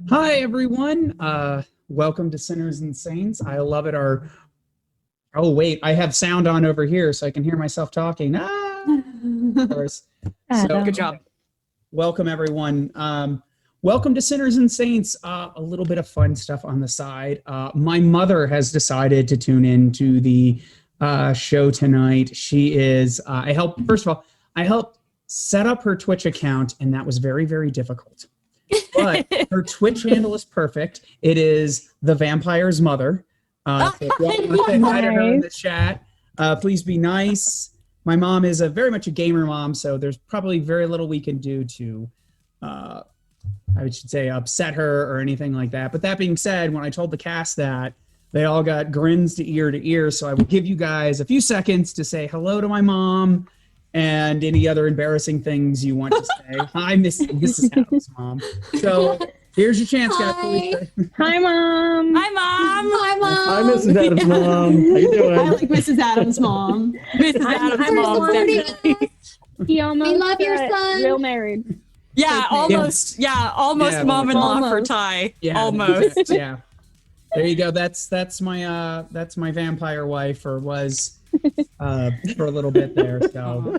Hi, everyone. Welcome to Sinners and Saints. I love it. Oh, wait, I have sound on over here so I can hear myself talking. Of course. So, Good job. Welcome, everyone. Welcome to Sinners and Saints. A little bit of fun stuff on the side. My mother has decided to tune in to the show tonight. She is, first of all, I helped set up her Twitch account, and that was very, very difficult. But her Twitch handle is perfect. It is the vampire's mother. So if you want to say hi to her in the chat, please be nice. My mom is very much a gamer mom, so there's probably very little we can do to, I should say, upset her or anything like that. But that being said, when I told the cast that, they all got grins to ear, so I will give you guys a few seconds to say hello to my mom and any other embarrassing things you want to say. Hi, Mrs. Adams' mom. So here's your chance, guys. Hi, Mom. Hi, Mom. Hi, Mom. Hi, Mrs. Adams' mom. How you doing? I like Mrs. Adams' mom. Mrs. Adams' mom. Definitely. He almost We love your son. real married. Yeah, almost. Yeah, almost Yeah, mom-in-law for almost. Ty. Yeah, Almost. Yeah. There you go. That's my vampire wife, or was for a little bit there. So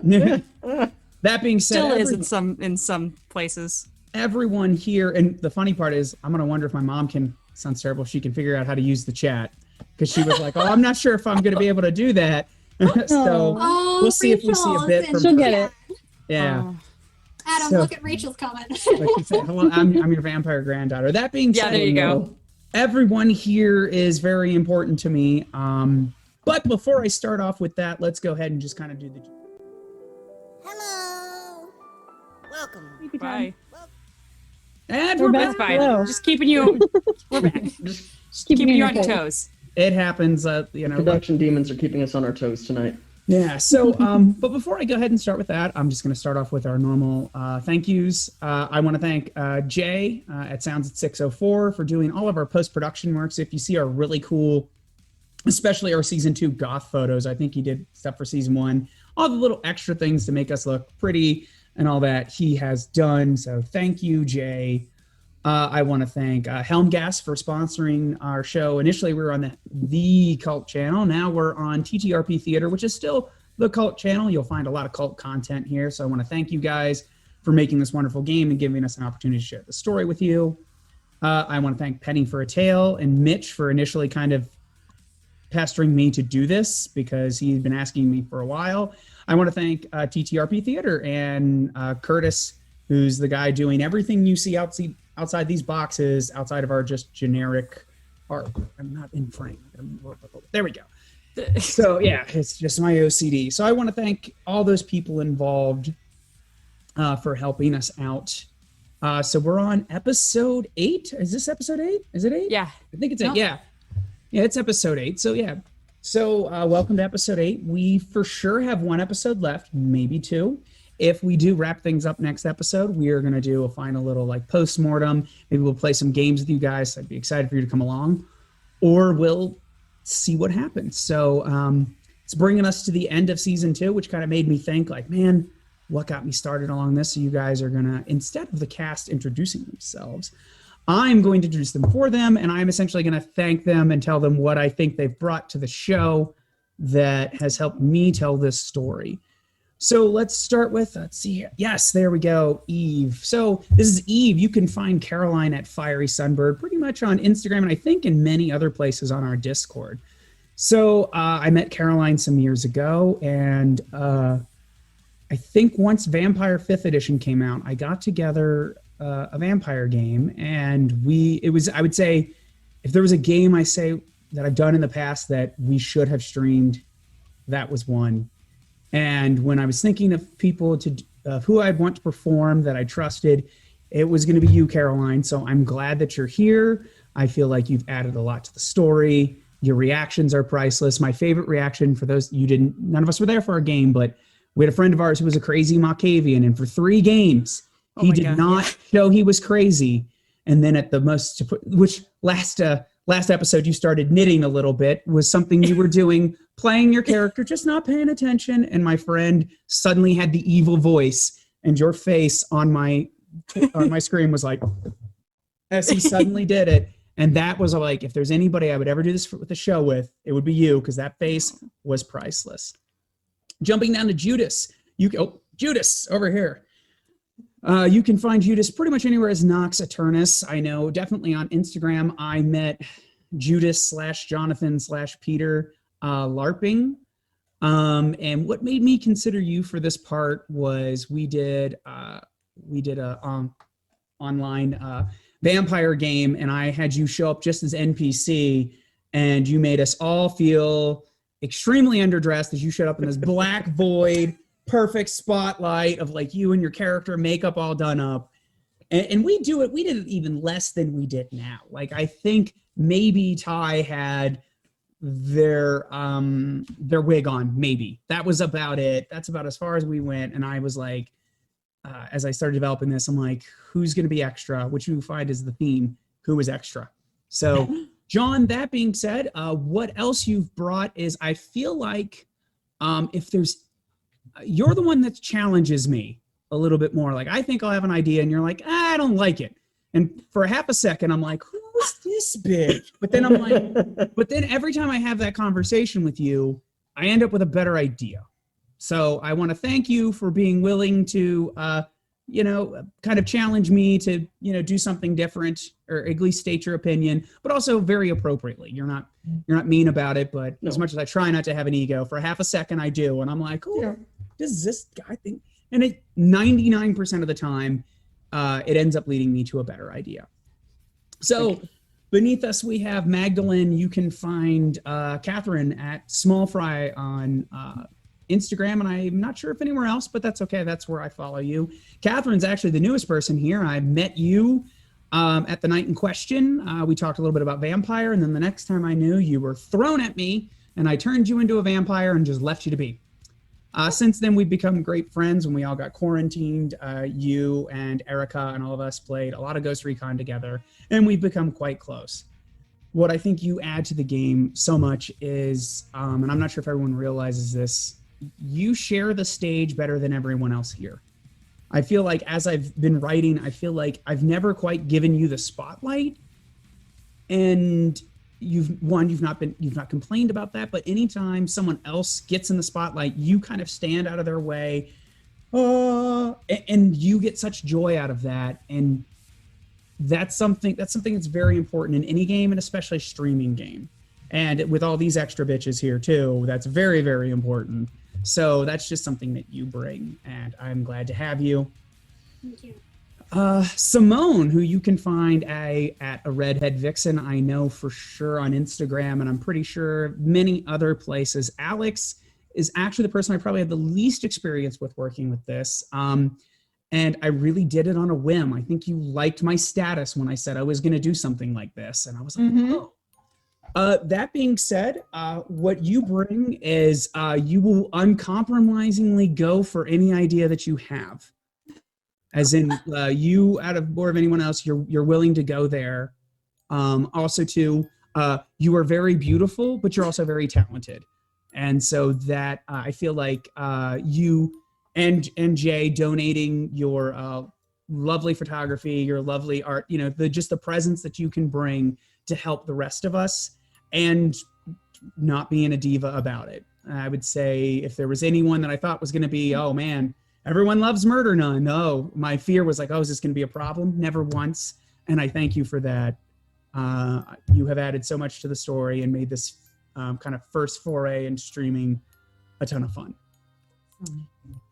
that being said, Still is in some places. everyone here, and the funny part is, I'm gonna wonder if my mom can. Sounds terrible. She can figure out how to use the chat, because she was like, "Oh, I'm not sure if I'm gonna be able to do that." So Oh, we'll see if we see a bit Rachel's from. in She'll get it. Yeah. Oh. Adam, So- look at Rachel's comment. Like you said, hello, I'm your vampire granddaughter. That being Yeah, said, there you go. everyone here is very important to me. But before I start off with that, let's go ahead and just kind of do the. Hello. Welcome. Bye. And We're we're back. back. Fine. Hello. Just keeping you. We're back. Just keeping you on your toes. It happens, you know. Production demons are keeping us on our toes tonight. Yeah. So, but before I go ahead and start with that, I'm just going to start off with our normal thank yous. I want to thank Jay at Sounds at 604 for doing all of our post-production work. So if you see our really cool, especially our season 2 goth photos, I think he did stuff for season 1. All the little extra things to make us look pretty and all that he has done. So thank you, Jay. I want to thank Helmgas for sponsoring our show. Initially, we were on the Cult channel. Now we're on TTRP Theater, which is still the Cult channel. You'll find a lot of Cult content here. So I want to thank you guys for making this wonderful game and giving us an opportunity to share the story with you. I want to thank Penny for a Tale and Mitch for initially kind of pestering me to do this, because he'd been asking me for a while. I want to thank TTRP Theater and Curtis, who's the guy doing everything you see outside these boxes, outside of our just generic art. I'm not in frame. There we go. So yeah, it's just my OCD. So I want to thank all those people involved for helping us out. So we're on episode 8. Is this episode 8? Is it 8? Yeah. I think it's No. 8. Yeah. Yeah, it's episode 8. So yeah. So welcome to episode 8. We for sure have 1 episode left, maybe 2. If we do wrap things up next episode, we are going to do a final little like post-mortem. Maybe we'll play some games with you guys. I'd be excited for you to come along, or we'll see what happens. So it's bringing us to the end of season 2, which kind of made me think like, man, what got me started along this? So you guys are going to, instead of the cast introducing themselves, I'm going to introduce them for them, and I'm essentially going to thank them and tell them what I think they've brought to the show that has helped me tell this story. So let's start with, let's see. Yes, there we go. Eve. So this is Eve. You can find Caroline at Fiery Sunbird pretty much on Instagram, and I think in many other places on our Discord. So I met Caroline some years ago, and I think once Vampire 5th edition came out, I got together a vampire game, and I would say, if there was a game that I've done in the past that we should have streamed, that was one. And when I was thinking of people who I'd want to perform that I trusted, it was going to be you, Caroline. So I'm glad that you're here. I feel like you've added a lot to the story. Your reactions are priceless. My favorite reaction, for those none of us were there for our game, but we had a friend of ours who was a crazy Mockavian, and for 3 games, he did not show he was crazy. And then at the most, which last episode you started knitting a little bit, was something you were doing, playing your character, just not paying attention. And my friend suddenly had the evil voice, and your face on my screen was like, as he suddenly did it. And that was like, if there's anybody I would ever do this with the show with, it would be you, because that face was priceless. Jumping down to Judas. Judas over here. You can find Judas pretty much anywhere as Nox Eternus. I know definitely on Instagram, I met Judas /Jonathan /Peter LARPing. And what made me consider you for this part was we did a online vampire game, and I had you show up just as NPC, and you made us all feel extremely underdressed as you showed up in this black void, perfect spotlight of like you and your character makeup all done up. And we did it even less than we did now. Like, I think maybe Ty had their wig on, maybe. That was about it. That's about as far as we went. And I was like, as I started developing this, I'm like, who's going to be extra? Which you find is the theme. Who is extra? So, John, that being said, what else you've brought is, I feel like if there's, you're the one that challenges me a little bit more. Like, I think I'll have an idea, and you're like, I don't like it. And for a half a second, I'm like, who's this bitch? But then I'm like, but then every time I have that conversation with you, I end up with a better idea. So I want to thank you for being willing to, kind of challenge me to, do something different, or at least state your opinion, but also very appropriately. You're not mean about it, but as much as I try not to have an ego, for a half a second I do. And I'm like, does this guy think? And 99% of the time, it ends up leading me to a better idea. So beneath us, we have Magdalene. You can find Catherine at Small Fry on Instagram, and I'm not sure if anywhere else, but that's okay. That's where I follow you. Catherine's actually the newest person here. I met you at the night in question. We talked a little bit about vampire, and then the next time I knew, you were thrown at me, and I turned you into a vampire and just left you to be. Since then, we've become great friends. When we all got quarantined, you and Erica and all of us played a lot of Ghost Recon together, and we've become quite close. What I think you add to the game so much is, and I'm not sure if everyone realizes this, you share the stage better than everyone else here. I feel like as I've been writing, I feel like I've never quite given you the spotlight, and you've not complained about that, but anytime someone else gets in the spotlight, you kind of stand out of their way, and you get such joy out of that. And that's something that's very important in any game, and especially streaming game. And with all these extra bitches here too, that's very, very important. So that's just something that you bring, and I'm glad to have you. Thank you. Simone, who you can find at a Redhead Vixen, I know for sure on Instagram, and I'm pretty sure many other places. Alex is actually the person I probably had the least experience with working with this. And I really did it on a whim. I think you liked my status when I said I was going to do something like this, and I was like, oh. That being said, what you bring is you will uncompromisingly go for any idea that you have. As in, you, out of more of anyone else, you're willing to go there. Also, too, you are very beautiful, but you're also very talented. And so that I feel like you and Jay donating your lovely photography, your lovely art, just the presence that you can bring to help the rest of us, and not being a diva about it. I would say if there was anyone that I thought was going to be, oh man, everyone loves Murder Nun. No, my fear was like, oh, is this going to be a problem? Never once. And I thank you for that. You have added so much to the story and made this kind of first foray into streaming a ton of fun.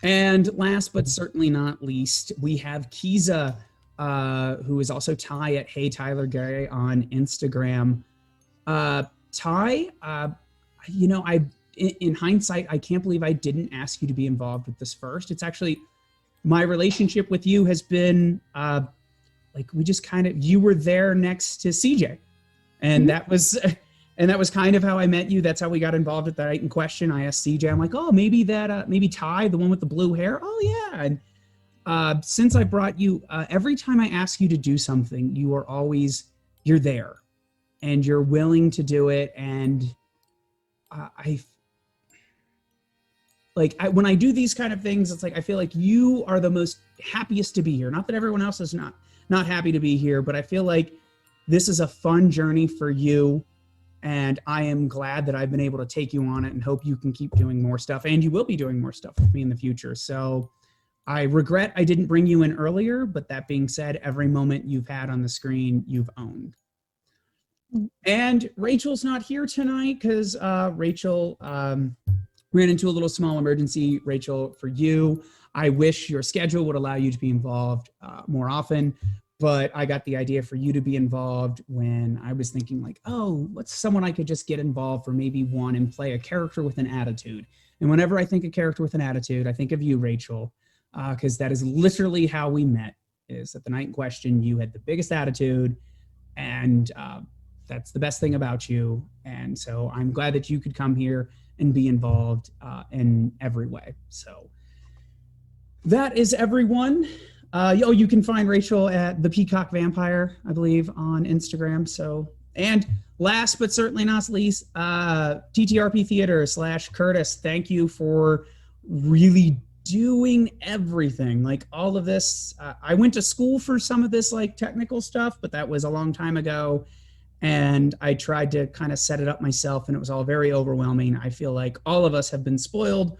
And last but certainly not least, we have Kiza, who is also Ty at Hey Tyler Gray on Instagram. Ty, in hindsight, I can't believe I didn't ask you to be involved with this first. It's actually, my relationship with you has been we just kind of, you were there next to CJ, and that was kind of how I met you. That's how we got involved at the night in question. I asked CJ, I'm like, oh, maybe Ty, the one with the blue hair. Oh yeah. And since I brought you, every time I ask you to do something, you're there and you're willing to do it. And when I do these kind of things, it's like, I feel like you are the most happiest to be here. Not that everyone else is not, not happy to be here, but I feel like this is a fun journey for you. And I am glad that I've been able to take you on it and hope you can keep doing more stuff. And you will be doing more stuff with me in the future. So I regret I didn't bring you in earlier, but that being said, every moment you've had on the screen, you've owned. And Rachel's not here tonight because Rachel ran into a little small emergency. Rachel, for you, I wish your schedule would allow you to be involved more often. But I got the idea for you to be involved when I was thinking like, oh, what's someone I could just get involved for maybe one and play a character with an attitude. And whenever I think a character with an attitude, I think of you, Rachel, because that is literally how we met, is at the night in question, you had the biggest attitude, and that's the best thing about you. And so I'm glad that you could come here and be involved in every way. So that is everyone. You can find Rachel at the Peacock Vampire, I believe, on Instagram. So, and last but certainly not least, TTRP Theater / Curtis. Thank you for really doing everything. Like all of this. I went to school for some of this like technical stuff, but that was a long time ago. And I tried to kind of set it up myself, and it was all very overwhelming. I feel like all of us have been spoiled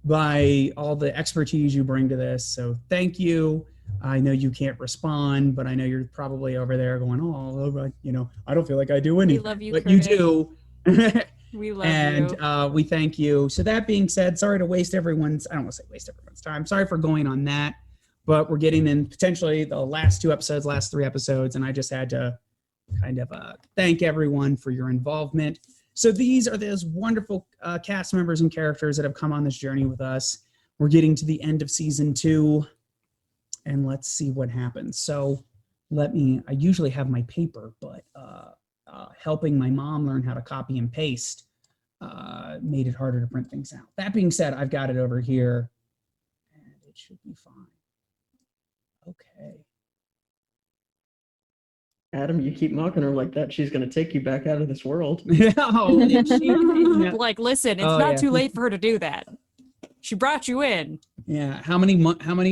by all the expertise you bring to this. So thank you. I know you can't respond, but I know you're probably over there going, oh, I don't feel like I do anything. We love you, but Curtis. you do. We love and you. We thank you. So that being said, sorry to waste everyone's, I don't want to say waste everyone's time. Sorry for going on that, but we're getting in potentially the last 3 episodes, and I just had to kind of thank everyone for your involvement. So these are those wonderful cast members and characters that have come on this journey with us. We're getting to the end of season 2, and let's see what happens. So I usually have my paper, but helping my mom learn how to copy and paste made it harder to print things out. That being said, I've got it over here, and it should be fine. Okay. Adam, you keep mocking her like that, she's going to take you back out of this world. Like, listen, it's not too late for her to do that. She brought you in. Yeah. How many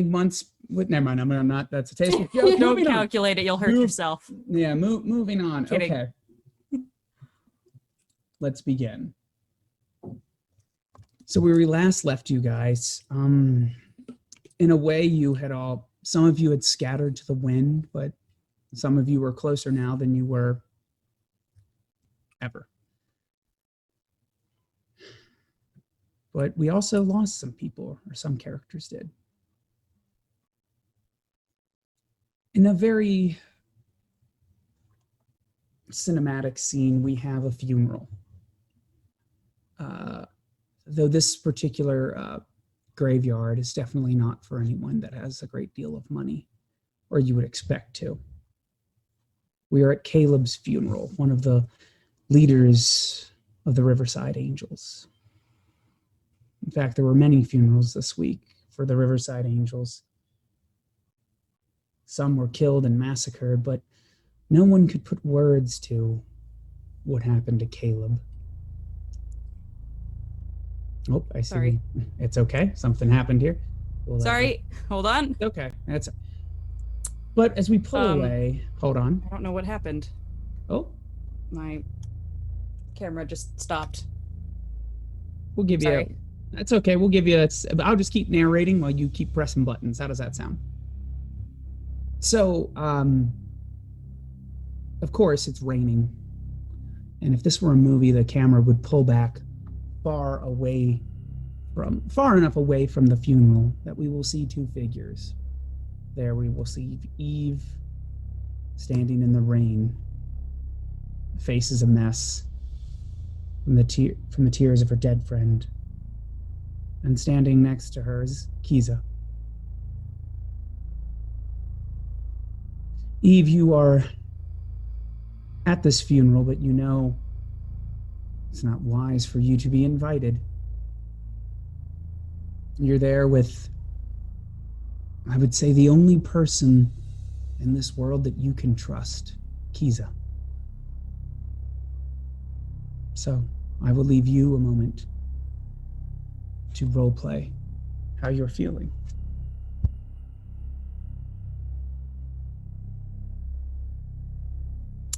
months? Never mind. I'm not. That's a tasteful joke. Don't calculate it. You'll hurt yourself. Yeah. Moving on. Kidding. Okay. Let's begin. So where we last left you guys, in a way, some of you had scattered to the wind, but some of you are closer now than you were ever. But we also lost some people, or some characters did. In a very cinematic scene, we have a funeral. Though this particular graveyard is definitely not for anyone that has a great deal of money, or you would expect to. We are at Caleb's funeral, one of the leaders of the Riverside Angels. In fact, there were many funerals this week for the Riverside Angels. Some were killed and massacred, but no one could put words to what happened to Caleb. Oh, I see. Sorry. It's okay. Something happened here. Sorry. Hold on. Okay. But as we pull away, hold on. I don't know what happened. Oh. My camera just stopped. We'll give you. That's okay. We'll give you. I'll just keep narrating while you keep pressing buttons. How does that sound? So, of course, it's raining. And if this were a movie, the camera would pull back far enough away from the funeral that we will see 2 figures. There we will see Eve standing in the rain. Face is a mess from the tears of her dead friend. And standing next to her is Kiza. Eve, you are at this funeral, but you know it's not wise for you to be invited. You're there with, I would say, the only person in this world that you can trust, Kiza. So I will leave you a moment to roleplay how you're feeling.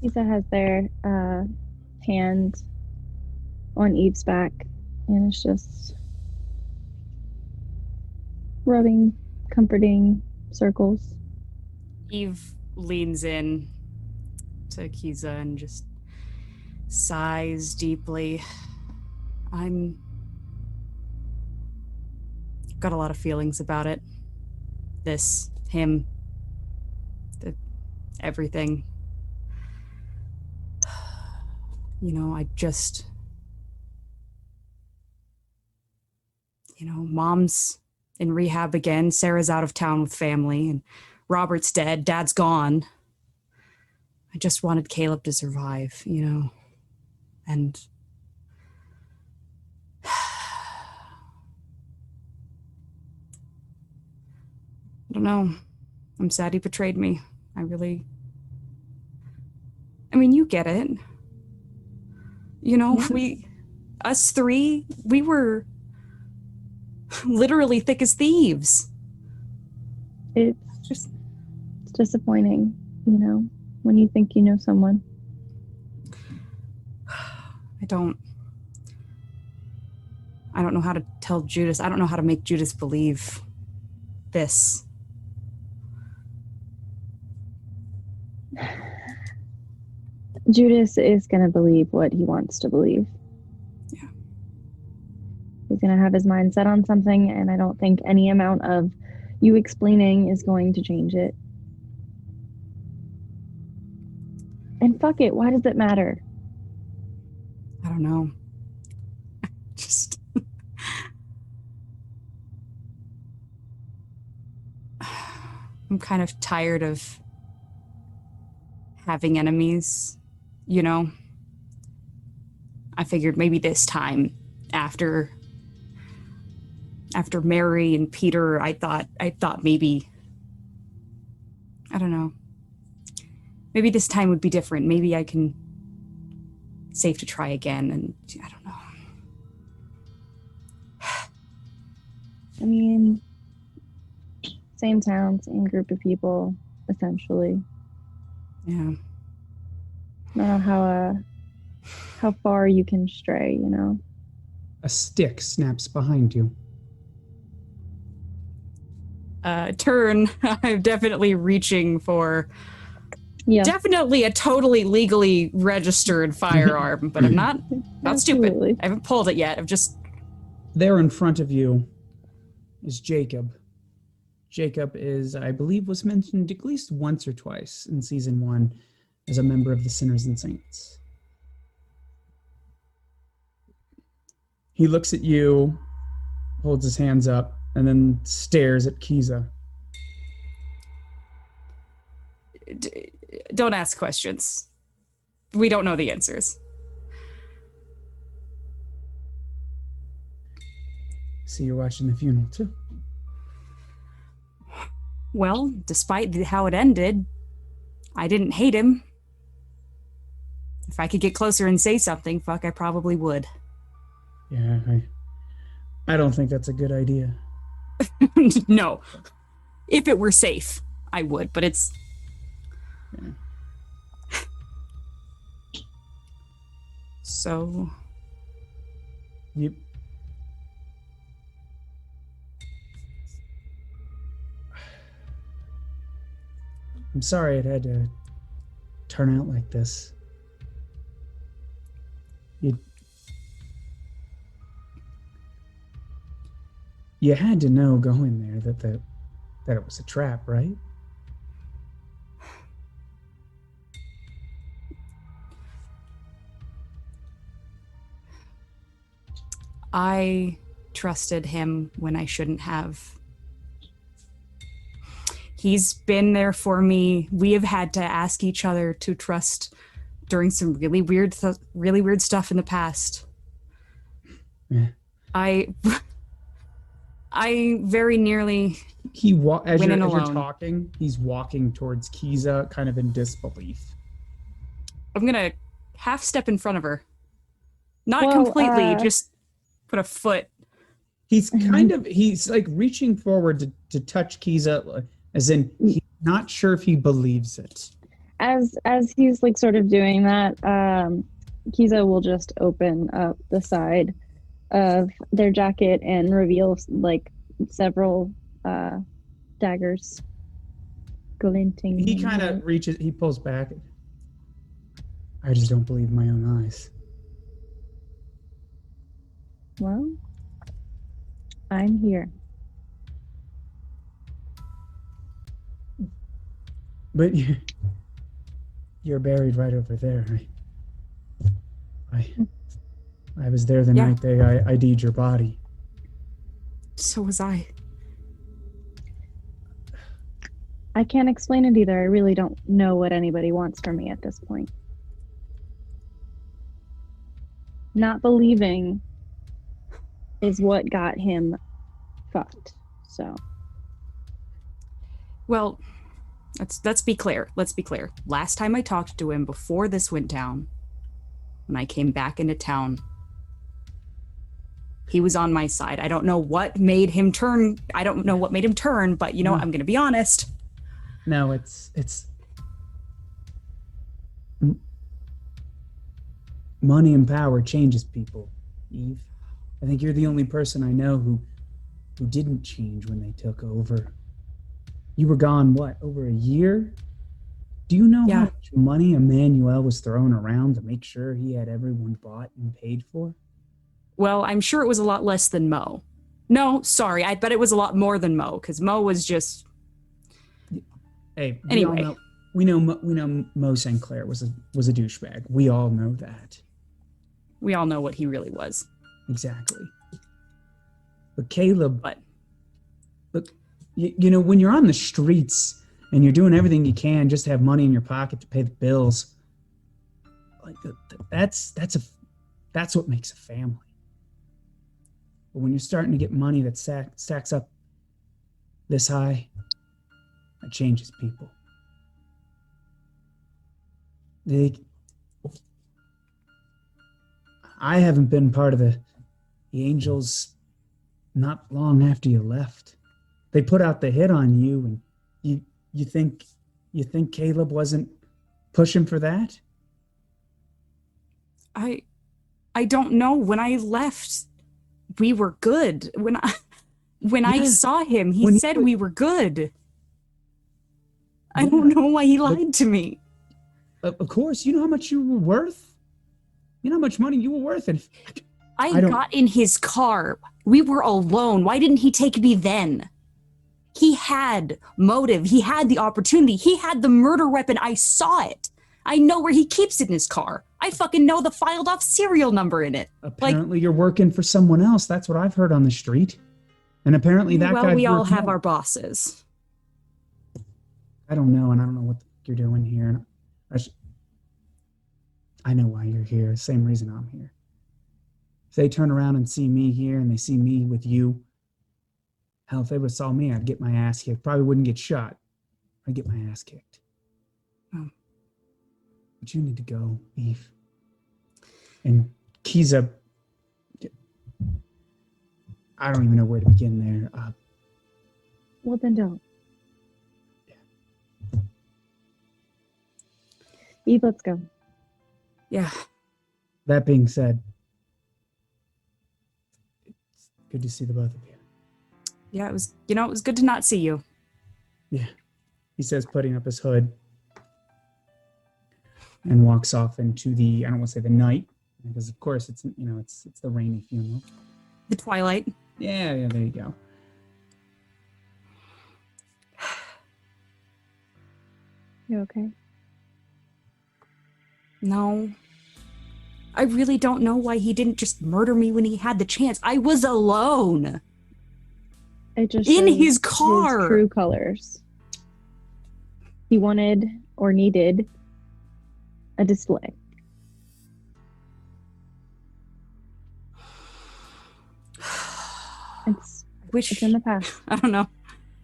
Lisa has their hand on Eve's back and is just rubbing, comforting circles. Eve leans in to Kiza and just sighs deeply. I'm got a lot of feelings about it. This, him, everything. You know, Mom's in rehab again. Sarah's out of town with family, and Robert's dead. Dad's gone. I just wanted Caleb to survive, and I don't know. I'm sad he betrayed me. I mean, you get it. Us three, we were literally thick as thieves. It's disappointing, when you think you know someone. I don't know how to tell Judas. I don't know how to make Judas believe this. Judas is going to believe what he wants to believe. Yeah. He's going to have his mind set on something, and I don't think any amount of you explaining is going to change it. And fuck it, why does it matter? I don't know. Just... I'm kind of tired of having enemies, I figured maybe this time, after Mary and Peter, I thought maybe, I don't know, maybe this time would be different. Maybe I can, safe to try again, and I don't know. I mean, same town, same group of people, essentially. Yeah. I don't know how far you can stray, A stick snaps behind you. Turn. I'm definitely reaching for definitely a totally legally registered firearm, but I'm not stupid. I haven't pulled it yet. I've just... There in front of you is Jacob. Jacob is, I believe, was mentioned at least once or twice in season 1 as a member of the Sinners and Saints. He looks at you, holds his hands up, and then stares at Kiza. Don't ask questions. We don't know the answers. So you're watching the funeral too? Well, despite how it ended, I didn't hate him. If I could get closer and say something, fuck, I probably would. Yeah, I don't think that's a good idea. No. If it were safe, I would, but it's... Yeah. So... Yep. I'm sorry it had to turn out like this. You had to know going there that it was a trap, right? I trusted him when I shouldn't have. He's been there for me. We have had to ask each other to trust during some really weird stuff in the past. Yeah. I very nearly as you're alone. talking, he's walking towards Kiza, kind of in disbelief. I'm gonna half step in front of her. Not completely, just put a foot. He's he's like reaching forward to touch Kiza, as in he's not sure if he believes it. As he's like sort of doing that, Kiza will just open up the side of their jacket and reveal like several daggers glinting. He kind of reaches, he pulls back. I just don't believe my own eyes. Well, I'm here. But you're buried right over there. I was there the night they ID'd your body. So was I. I can't explain it either. I really don't know what anybody wants from me at this point. Not believing is what got him fucked. So. Well, let's be clear. Let's be clear. Last time I talked to him before this went down, when I came back into town, he was on my side. I don't know what made him turn. But I'm going to be honest. No, it's money and power changes people, Eve. I think you're the only person I know who didn't change when they took over. You were gone, what, over a year? Do you know how much money Emmanuel was throwing around to make sure he had everyone bought and paid for? Well, I'm sure it was a lot less than Mo. No, sorry, I bet it was a lot more than Mo, because Mo was just... Hey, anyway. We know Mo St. Clair was a douchebag. We all know that. We all know what he really was. Exactly. But Caleb... Look, you know, when you're on the streets and you're doing everything you can just to have money in your pocket to pay the bills, like that's what makes a family. But when you're starting to get money that stacks up this high, that changes people. I haven't been part of the Angels not long after you left. They put out the hit on you, and you think Caleb wasn't pushing for that? I don't know. When I left, we were good. When I saw him, he said we were good. I don't know why he lied to me. Of course, you know how much you were worth? You know how much money you were worth? And I got in his car. We were alone. Why didn't he take me then? He had motive. He had the opportunity. He had the murder weapon. I saw it. I know where he keeps it in his car. I fucking know the filed off serial number in it. Apparently you're working for someone else. That's what I've heard on the street. And apparently that guy... Well, we all have our bosses. I don't know, and I don't know what you're doing here. I know why you're here. Same reason I'm here. If they turn around and see me here and they see me with you, hell, if they would have saw me, I'd get my ass kicked. Probably wouldn't get shot. I'd get my ass kicked. Oh. But you need to go, Eve. And Kiza, I don't even know where to begin there. Well, then don't. Yeah. Eve, let's go. Yeah. That being said, it's good to see the both of you. Yeah, it was good to not see you. Yeah. He says, putting up his hood, and walks off into the, I don't want to say the night, because of course it's the rainy funeral. The twilight. Yeah, there you go. You okay? No. I really don't know why he didn't just murder me when he had the chance. I was alone. It just in his car. His true colors. He wanted or needed a display. It's in the past. I don't know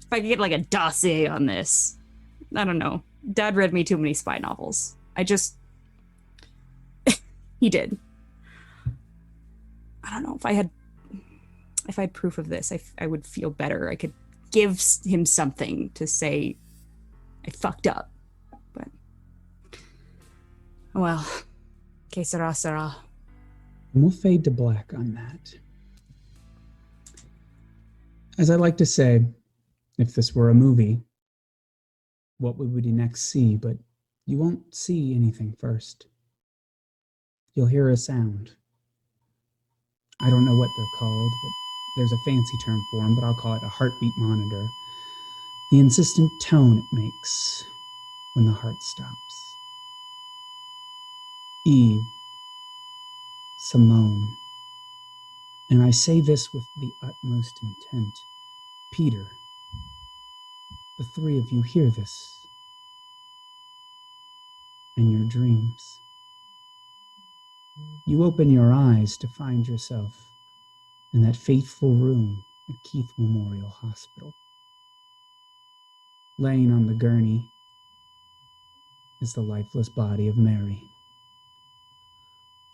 if I could get like a dossier on this. I don't know. Dad read me too many spy novels. He did. I don't know if I had proof of this, I would feel better. I could give him something to say I fucked up. But Well, que sera, sera. And we'll fade to black on that. As I like to say, if this were a movie, what would we next see? But you won't see anything first. You'll hear a sound. I don't know what they're called, but there's a fancy term for them, but I'll call it a heartbeat monitor. The insistent tone it makes when the heart stops. Eve, Simone, and I say this with the utmost intent. Peter, the three of you hear this in your dreams. You open your eyes to find yourself in that faithful room at Keith Memorial Hospital. Laying on the gurney is the lifeless body of Mary.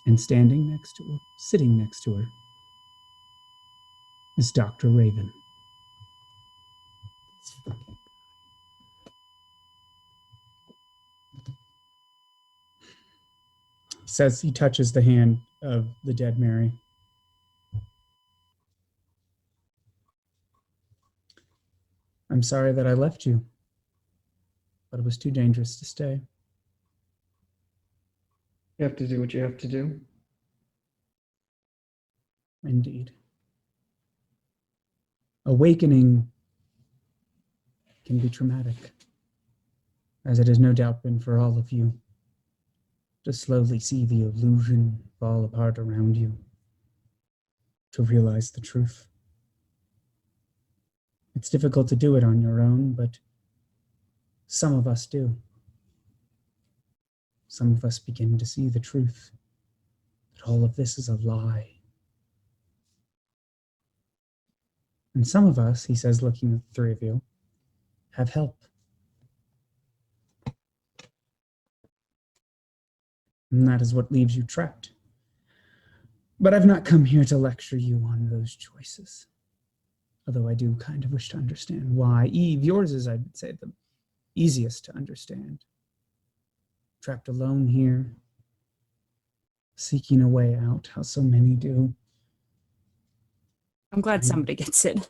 And standing next to her, sitting next to her, is Dr. Raven. He says he touches the hand of the dead Mary. I'm sorry that I left you, but it was too dangerous to stay. You have to do what you have to do. Indeed. Awakening can be traumatic, as it has no doubt been for all of you, to slowly see the illusion fall apart around you, to realize the truth. It's difficult to do it on your own, but some of us do. Some of us begin to see the truth, that all of this is a lie. And some of us, he says, looking at the three of you, have help. And that is what leaves you trapped. But I've not come here to lecture you on those choices. Although I do kind of wish to understand why. Eve, yours is, I'd say, the easiest to understand. Trapped alone here, seeking a way out, how so many do. I'm glad somebody gets it.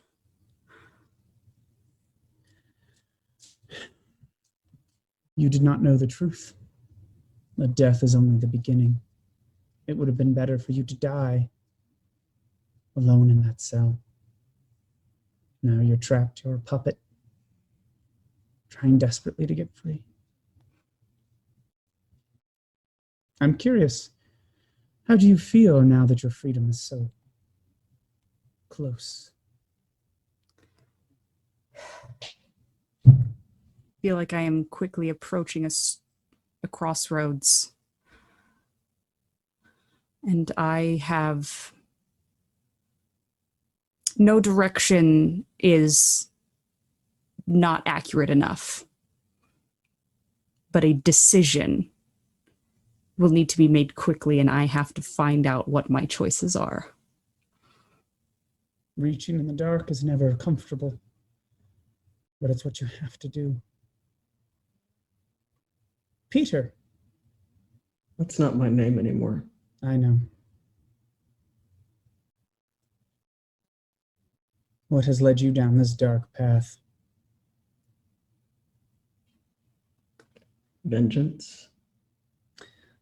You did not know the truth. That death is only the beginning. It would have been better for you to die alone in that cell. Now you're trapped, you're a puppet, trying desperately to get free. I'm curious, how do you feel now that your freedom is so close? I feel like I am quickly approaching a crossroads. And I have no direction is not accurate enough. But a decision will need to be made quickly, and I have to find out what my choices are. Reaching in the dark is never comfortable, but it's what you have to do. Peter. That's not my name anymore. I know. What has led you down this dark path? Vengeance.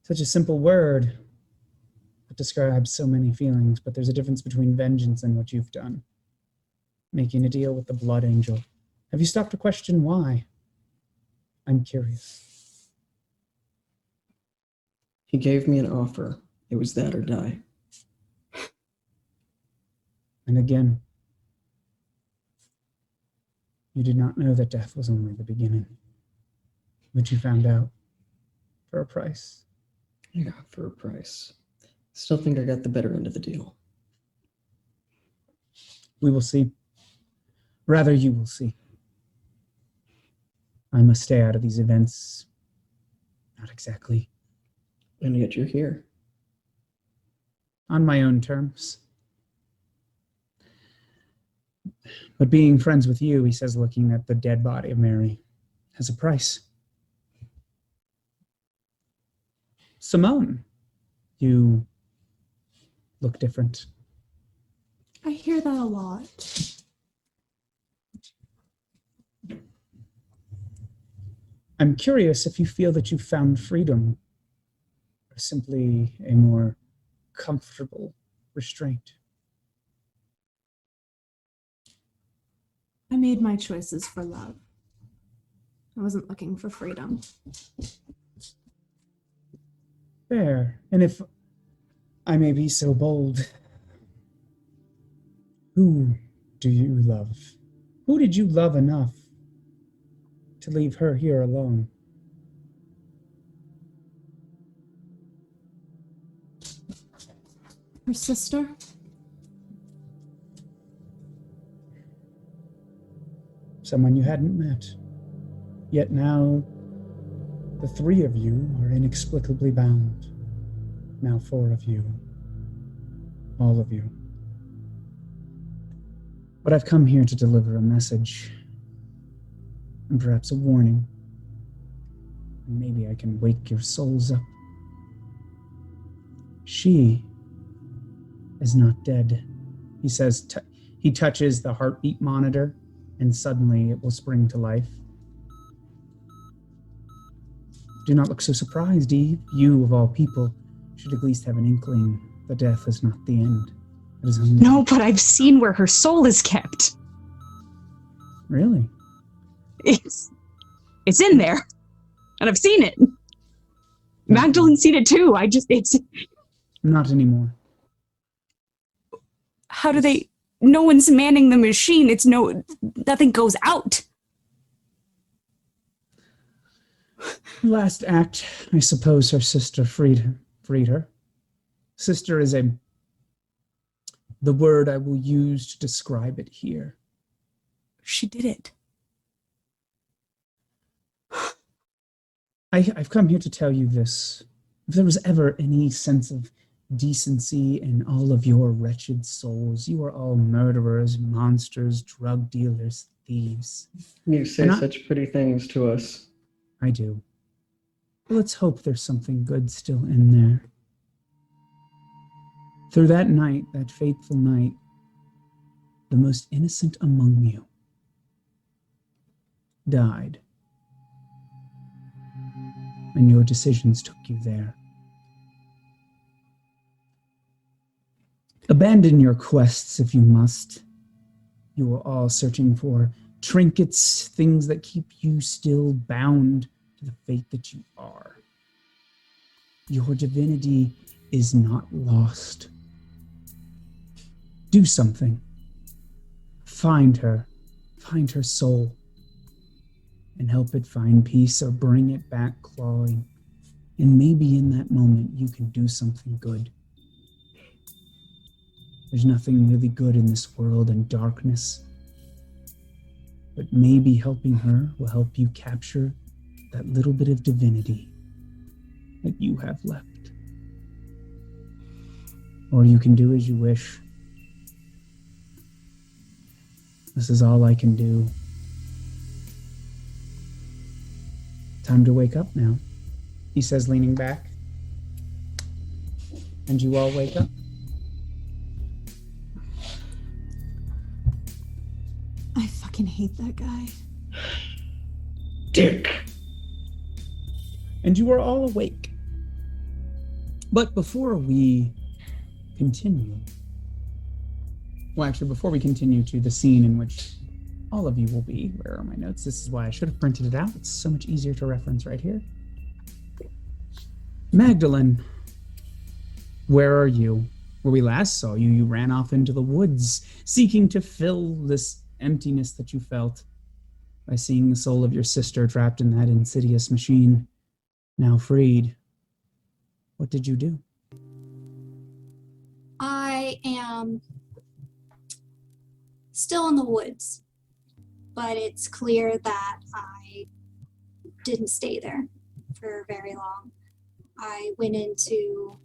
Such a simple word that describes so many feelings, but there's a difference between vengeance and what you've done. Making a deal with the blood angel. Have you stopped to question why? I'm curious. He gave me an offer. It was that or die. And again, you did not know that death was only the beginning, but you found out for a price. Yeah, for a price. Still think I got the better end of the deal. We will see. Rather, you will see. I must stay out of these events. Not exactly. And yet you're here. On my own terms. But being friends with you, he says, looking at the dead body of Mary, has a price. Simone, you look different. I hear that a lot. I'm curious if you feel that you found freedom or simply a more comfortable restraint. I made my choices for love. I wasn't looking for freedom. Fair. And if I may be so bold, who do you love? Who did you love enough to leave her here alone? Her sister? Someone you hadn't met. Yet now, the three of you are inexplicably bound. Now 4 of you. All of you. But I've come here to deliver a message. And perhaps a warning. And maybe I can wake your souls up. She is not dead. He says, he touches the heartbeat monitor, and suddenly it will spring to life. Do not look so surprised, Eve. You, of all people, should at least have an inkling that death is not the end. It is only... No, but I've seen where her soul is kept. Really? It's in there. And I've seen it. Magdalene's seen it too. It's... Not anymore. How do they... No one's manning the machine. Nothing goes out. Last act, I suppose her sister freed her. Sister is the word I will use to describe it here. She did it. I've come here to tell you this. If there was ever any sense of decency in all of your wretched souls, you are all murderers, monsters, drug dealers, thieves. You say such pretty things to us. I do. Let's hope there's something good still in there. Through that night, that fateful night, the most innocent among you died. And your decisions took you there. Abandon your quests if you must. You are all searching for trinkets, things that keep you still bound to the fate that you are. Your divinity is not lost. Do something. Find her soul, and help it find peace or bring it back clawing. And maybe in that moment you can do something good. There's nothing really good in this world and darkness. But maybe helping her will help you capture that little bit of divinity that you have left. Or you can do as you wish. This is all I can do. Time to wake up now, he says, leaning back. And you all wake up. I fucking hate that guy. Dick. And you are all awake. But before we continue, before we continue to the scene in which all of you will be, where are my notes? This is why I should have printed it out. It's so much easier to reference right here. Magdalene, where are you? Where we last saw you, you ran off into the woods, seeking to fill this emptiness that you felt by seeing the soul of your sister trapped in that insidious machine, now freed. What did you do? I am still in the woods, but it's clear that I didn't stay there for very long. I went into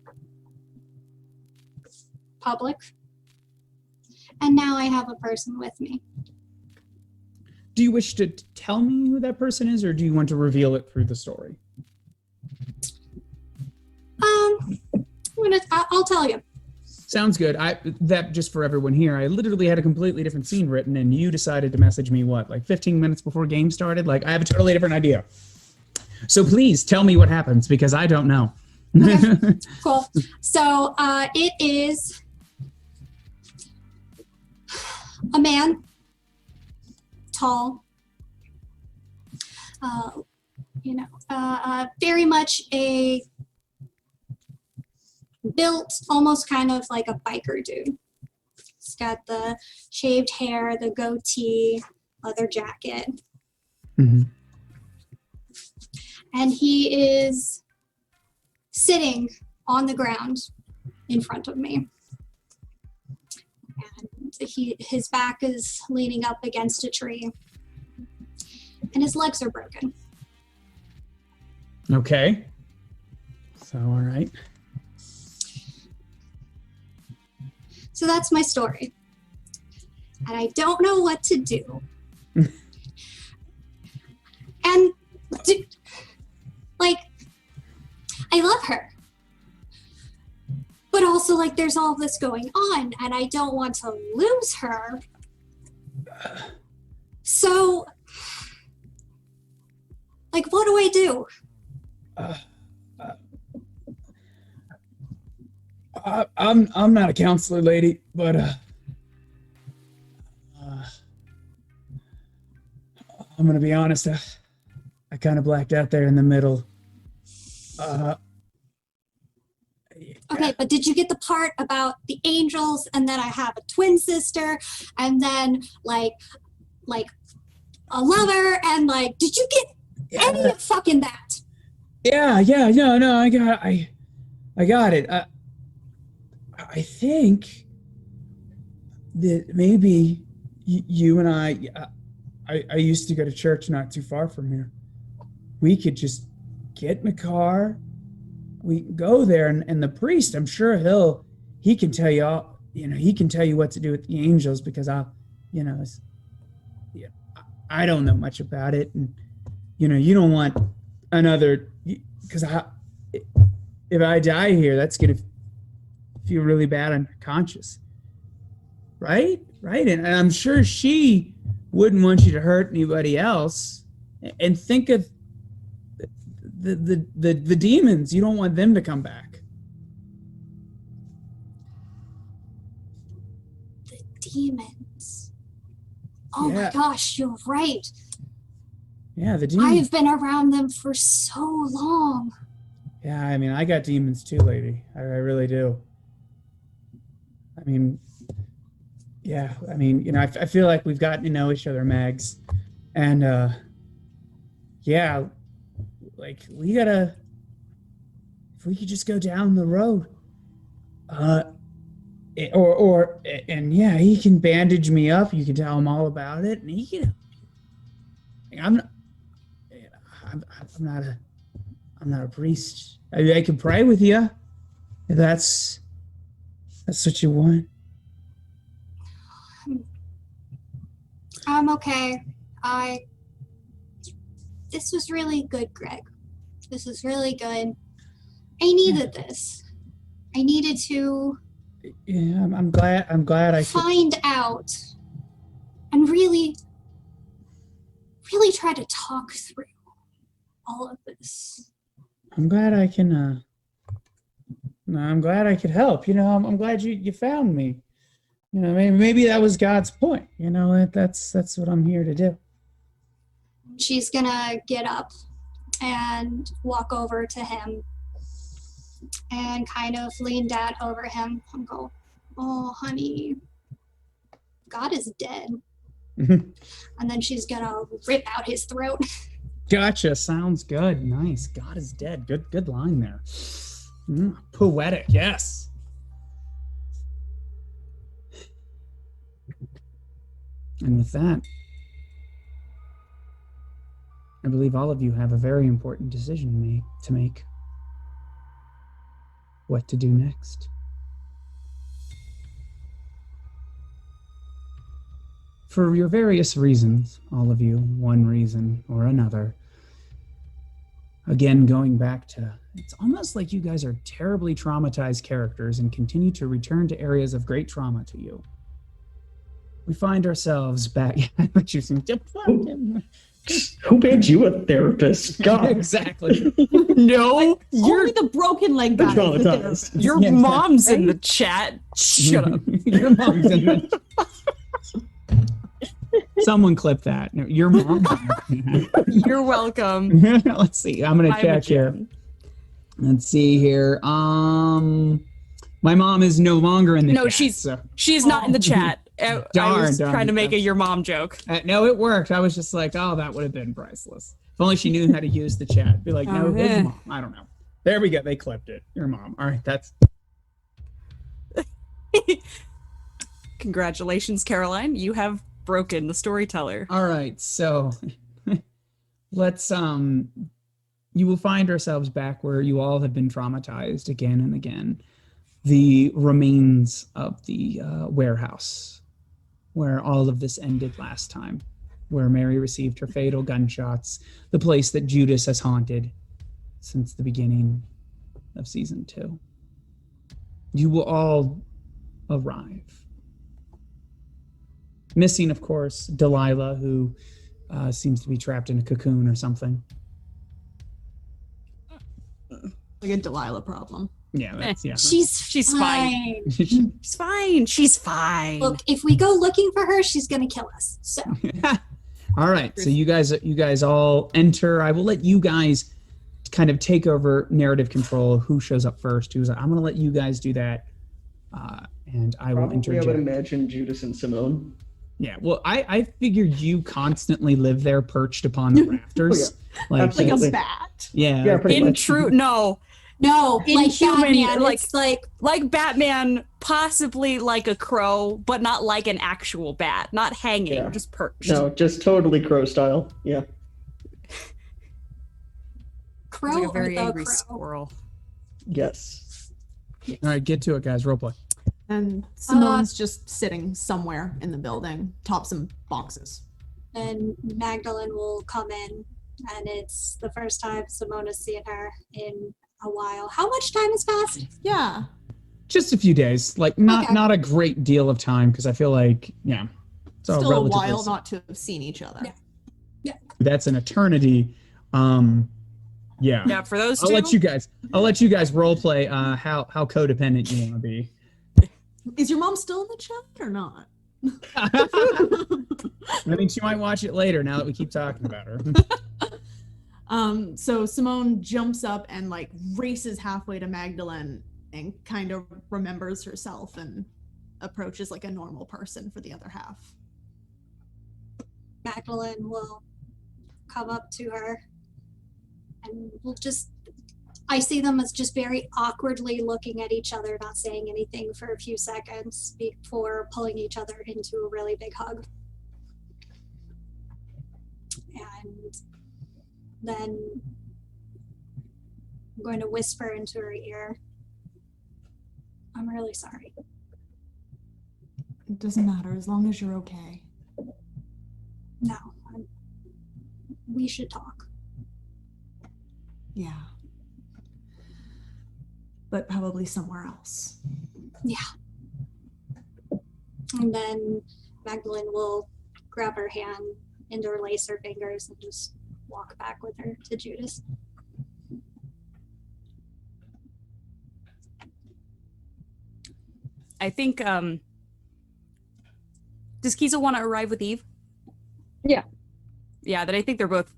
public, and now I have a person with me. Do you wish to tell me who that person is, or do you want to reveal it through the story? I'll tell you. Sounds good. That just for everyone here, I literally had a completely different scene written, and you decided to message me like 15 minutes before game started. Like I have a totally different idea. So please tell me what happens because I don't know. Okay, cool. So it is a man, tall, very much built almost kind of like a biker dude. He's got the shaved hair, the goatee, leather jacket. Mm-hmm. And he is sitting on the ground in front of me. And his back is leaning up against a tree. And his legs are broken. Okay. So, all right. So that's my story. And I don't know what to do. And, I love her. But also, there's all this going on, and I don't want to lose her. So, what do I do? I'm not a counselor, lady, but I'm gonna be honest. I kind of blacked out there in the middle. Okay, but did you get the part about the angels and then I have a twin sister and then a lover and did you get any of fucking that? Yeah, no, I got it. I think that maybe you and I used to go to church not too far from here. We could just get in a car. We can go there, and the priest, I'm sure he can tell you all, he can tell you what to do with the angels because I don't know much about it, and you don't want another, because if I die here, that's gonna feel really bad on conscience, right? And I'm sure she wouldn't want you to hurt anybody else, and think of the demons. You don't want them to come back. The demons. Oh my gosh, you're right. Yeah, the demons. I have been around them for so long. Yeah, I mean, I got demons too, lady. I really do. I mean, yeah, I mean, I feel like we've gotten to know each other, Mags. And, yeah, we gotta, if we could just go down the road, and yeah, he can bandage me up. You can tell him all about it, and he can. I'm not a priest. I can pray with you. If that's what you want. I'm okay. This was really good, Greg. This is really good. I needed this. I needed to. Yeah, I'm glad I find out and really try to talk through all of this. I'm glad I can. I'm glad I could help. I'm glad you found me. Maybe that was God's point. That's what I'm here to do. She's gonna get up and walk over to him and kind of lean down over him and go, "Oh, honey, God is dead." And then she's gonna rip out his throat. Gotcha. Sounds good. Nice. God is dead. Good line there. Poetic. Yes. And with that, I believe all of you have a very important decision to make. What to do next. For your various reasons, all of you, one reason or another, Again, going back to, it's almost like you guys are terribly traumatized characters and continue to return to areas of great trauma to you. We find ourselves back. Who made you a therapist? God. Exactly. No, Only the broken leg guy. Traumatized. is the therapist. your Yeah, mom's in the chat. Shut up. Your mom's in the. Someone clip that. No, your mom. You're welcome. Let's see. I'm gonna check here. Let's see here. My mom is no longer in the No, chat. she's not in the chat. I was Darn. trying to make a your mom joke. No, it worked. I was just like, oh, that would have been priceless. If only she knew how to use the chat. Be like, no, his mom. I don't know. There we go. They clipped it. Your mom. All right, that's. Congratulations, Caroline. You have broken the storyteller. All right, so let's you will find ourselves back where you all have been traumatized again and again. The remains of the warehouse where all of this ended last time, where Mary received her fatal gunshots, the place that Judas has haunted since the beginning of season 2. You will all arrive. Missing, of course, Delilah, who seems to be trapped in a cocoon or something. Like a Delilah problem. Yeah, that's, yeah. She's fine. She's fine. She's fine. Look, if we go looking for her, she's gonna kill us. So All right, so you guys all enter. I will let you guys kind of take over narrative control. Who shows up first? I'm going to let you guys do that, and I will interject. I would imagine Judas and Simone. Yeah, well, I figured you constantly live there, perched upon the rafters, Oh, yeah. Like Absolutely. a bat. Yeah, pretty In much. true, no. like Inhuman, Batman, like- it's like Like Batman, possibly like a crow, but not like an actual bat. Not hanging, Yeah. just perched. No, just totally crow style. Yeah. crow Like a or very the angry crow. squirrel. Yes. All right, get to it, guys. Roleplay. And Simone's just sitting somewhere in the building, top some boxes. And Magdalene will come in, and it's the first time Simona's seen her in a while. How much time has passed? Yeah. Just a few days, like not Okay. not a great deal of time, because I feel like it's all Still a relatively while not to have seen each other. Yeah. That's an eternity. Yeah. Yeah, for those I'll two. let you guys role play how codependent you want to be. Is your mom still in the chat or not? I mean, she might watch it later now that we keep talking about her. So Simone jumps up and like races halfway to Magdalene and kind of remembers herself and approaches like a normal person for the other half. Magdalene will come up to her and will just, I see them as just very awkwardly looking at each other, not saying anything for a few seconds before pulling each other into a really big hug. And then I'm going to whisper into her ear, I'm really sorry. It doesn't matter as long as you're okay. No, we should talk. Yeah. But probably somewhere else. Yeah. And then Magdalene will grab her hand, interlace her fingers, and just walk back with her to Judas. I think, does Kiza want to arrive with Eve? Yeah. Yeah, that I think they're both,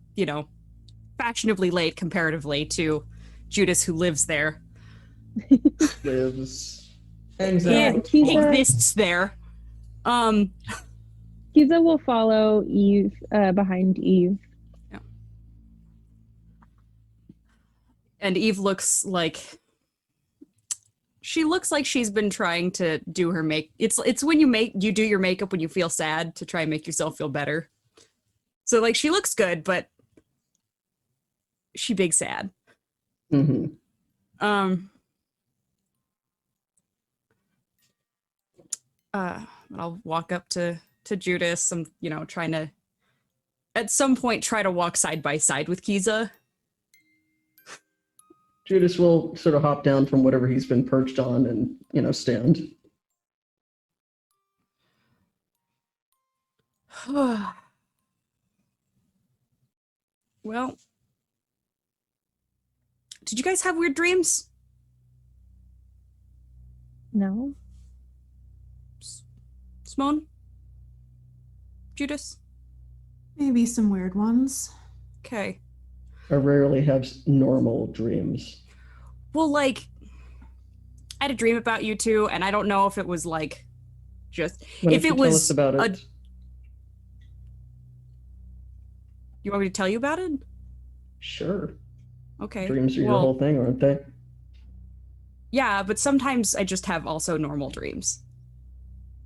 fashionably late comparatively to Judas, who lives there. Lives. And Yeah, Kiza- exists there. Kiza will follow Eve behind Eve. And Eve looks like she's been trying to do her it's when you do your makeup when you feel sad to try and make yourself feel better. So like she looks good, but she big sad. Mm-hmm. I'll walk up to Judas. I'm, trying to at some point try to walk side by side with Kiza. Judas will sort of hop down from whatever he's been perched on and, stand. Well, did you guys have weird dreams? No. Simone? Judas? Maybe some weird ones. Okay. I rarely have normal dreams. Well, like, I had a dream about you two, and I don't know if it was like just Why if don't it you tell was us about it? You want me to tell you about it? Sure. Okay. Dreams are your whole thing, aren't they? Yeah, but sometimes I just have also normal dreams.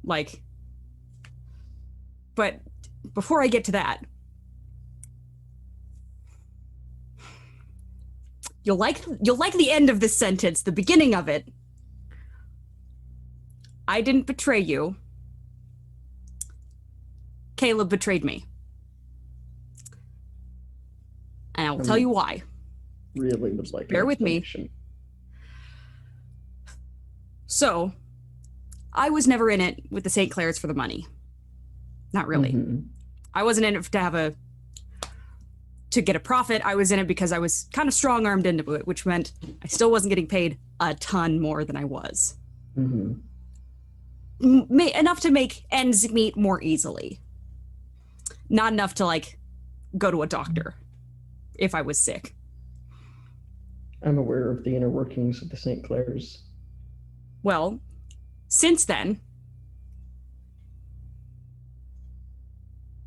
Like, but before I get to that, you'll like the end of this sentence, the beginning of it. I didn't betray you. Caleb betrayed me. And I'll tell you why. Really would like Bear with me. So, I was never in it with the St. Clairs for the money. Not really. Mm-hmm. I wasn't in it to get a profit. I was in it because I was kind of strong-armed into it, which meant I still wasn't getting paid a ton more than I was. Mm-hmm. Enough to make ends meet more easily. Not enough to, like, go to a doctor if I was sick. I'm aware of the inner workings of the St. Clairs. Well, since then,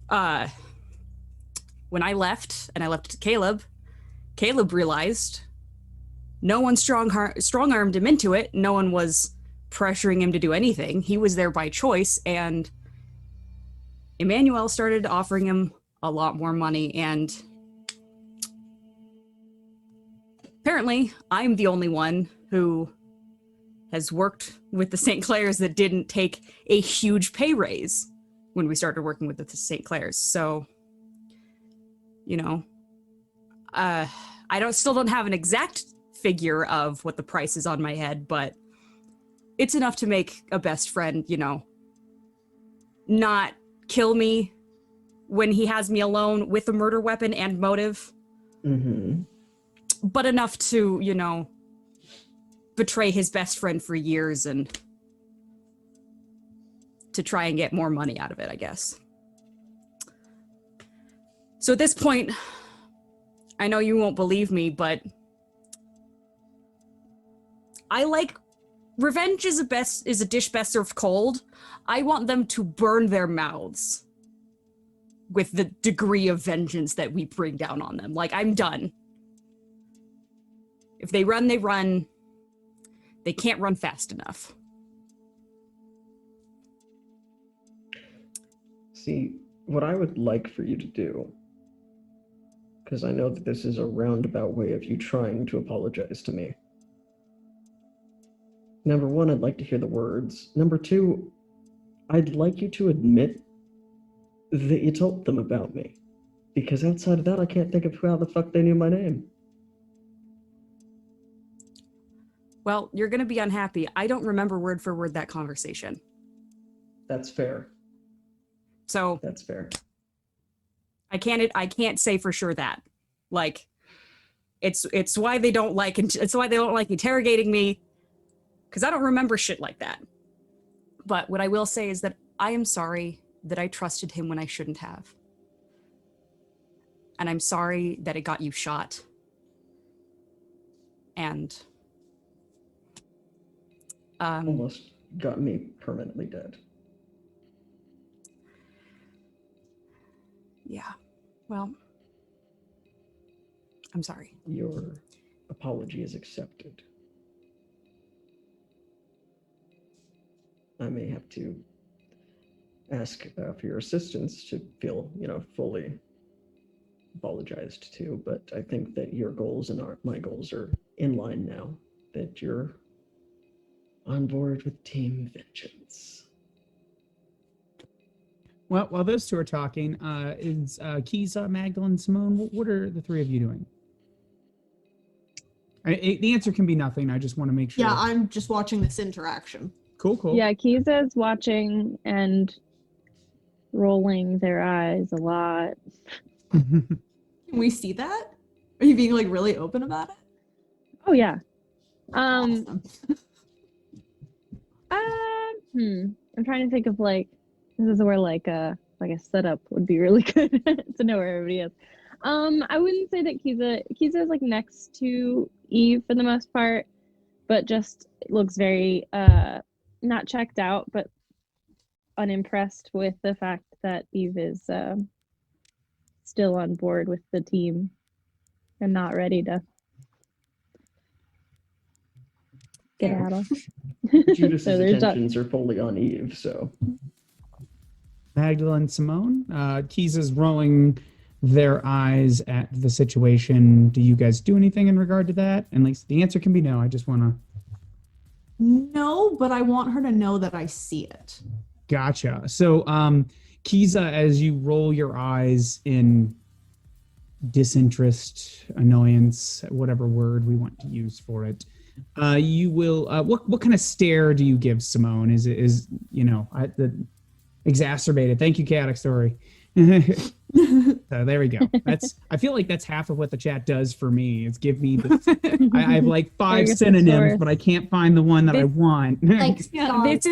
when I left, and I left it to Caleb realized no one strong-armed him into it. No one was pressuring him to do anything. He was there by choice, and Emmanuel started offering him a lot more money, and apparently I'm the only one who has worked with the St. Clairs that didn't take a huge pay raise when we started working with the St. Clairs. So, I still don't have an exact figure of what the price is on my head, but it's enough to make a best friend, not kill me when he has me alone with a murder weapon and motive. Mm-hmm. But enough to, betray his best friend for years and to try and get more money out of it, I guess. So at this point, I know you won't believe me, but I like revenge is a dish best served cold. I want them to burn their mouths with the degree of vengeance that we bring down on them. Like, I'm done. If they run, they run. They can't run fast enough. See, what I would like for you to do, because I know that this is a roundabout way of you trying to apologize to me. Number one, I'd like to hear the words. Number two, I'd like you to admit that you told them about me. Because outside of that, I can't think of how the fuck they knew my name. Well, you're going to be unhappy. I don't remember word for word that conversation. That's fair. So that's fair. I can't say for sure that. Like, it's why they don't like interrogating me, because I don't remember shit like that. But what I will say is that I am sorry that I trusted him when I shouldn't have. And I'm sorry that it got you shot. And almost got me permanently dead. Yeah. Well, I'm sorry. Your apology is accepted. I may have to ask for your assistance to feel, fully apologized to, but I think that your goals and my goals are in line now, that you're on board with Team Vengeance. Well, while those two are talking, is Kiza, Magdalene, Simone, what are the three of you doing? The answer can be nothing. I just want to make sure. Yeah, I'm just watching this interaction. Cool. Yeah, Kiza's watching and rolling their eyes a lot. Can we see that? Are you being like really open about it? Oh yeah. Awesome. I'm trying to think of like, this is where like a setup would be really good to know where everybody is. I wouldn't say that Kiza is like next to Eve for the most part, but just looks very not checked out, but unimpressed with the fact that Eve is still on board with the team and not ready to get out of. Judas's So there's attentions are fully on Eve, so. Magdalene, Simone, Kiza's rolling their eyes at the situation. Do you guys do anything in regard to that? And like the answer can be no. I just want to. No, but I want her to know that I see it. Gotcha. So, Kiza, as you roll your eyes in disinterest, annoyance, whatever word we want to use for it, you will. What kind of stare do you give Simone? Is the exacerbated? Thank you, Chaotic Story. So there we go. I feel like that's half of what the chat does for me. It's give me the, I have like 5 synonyms, but I can't find the one that I want. Like, this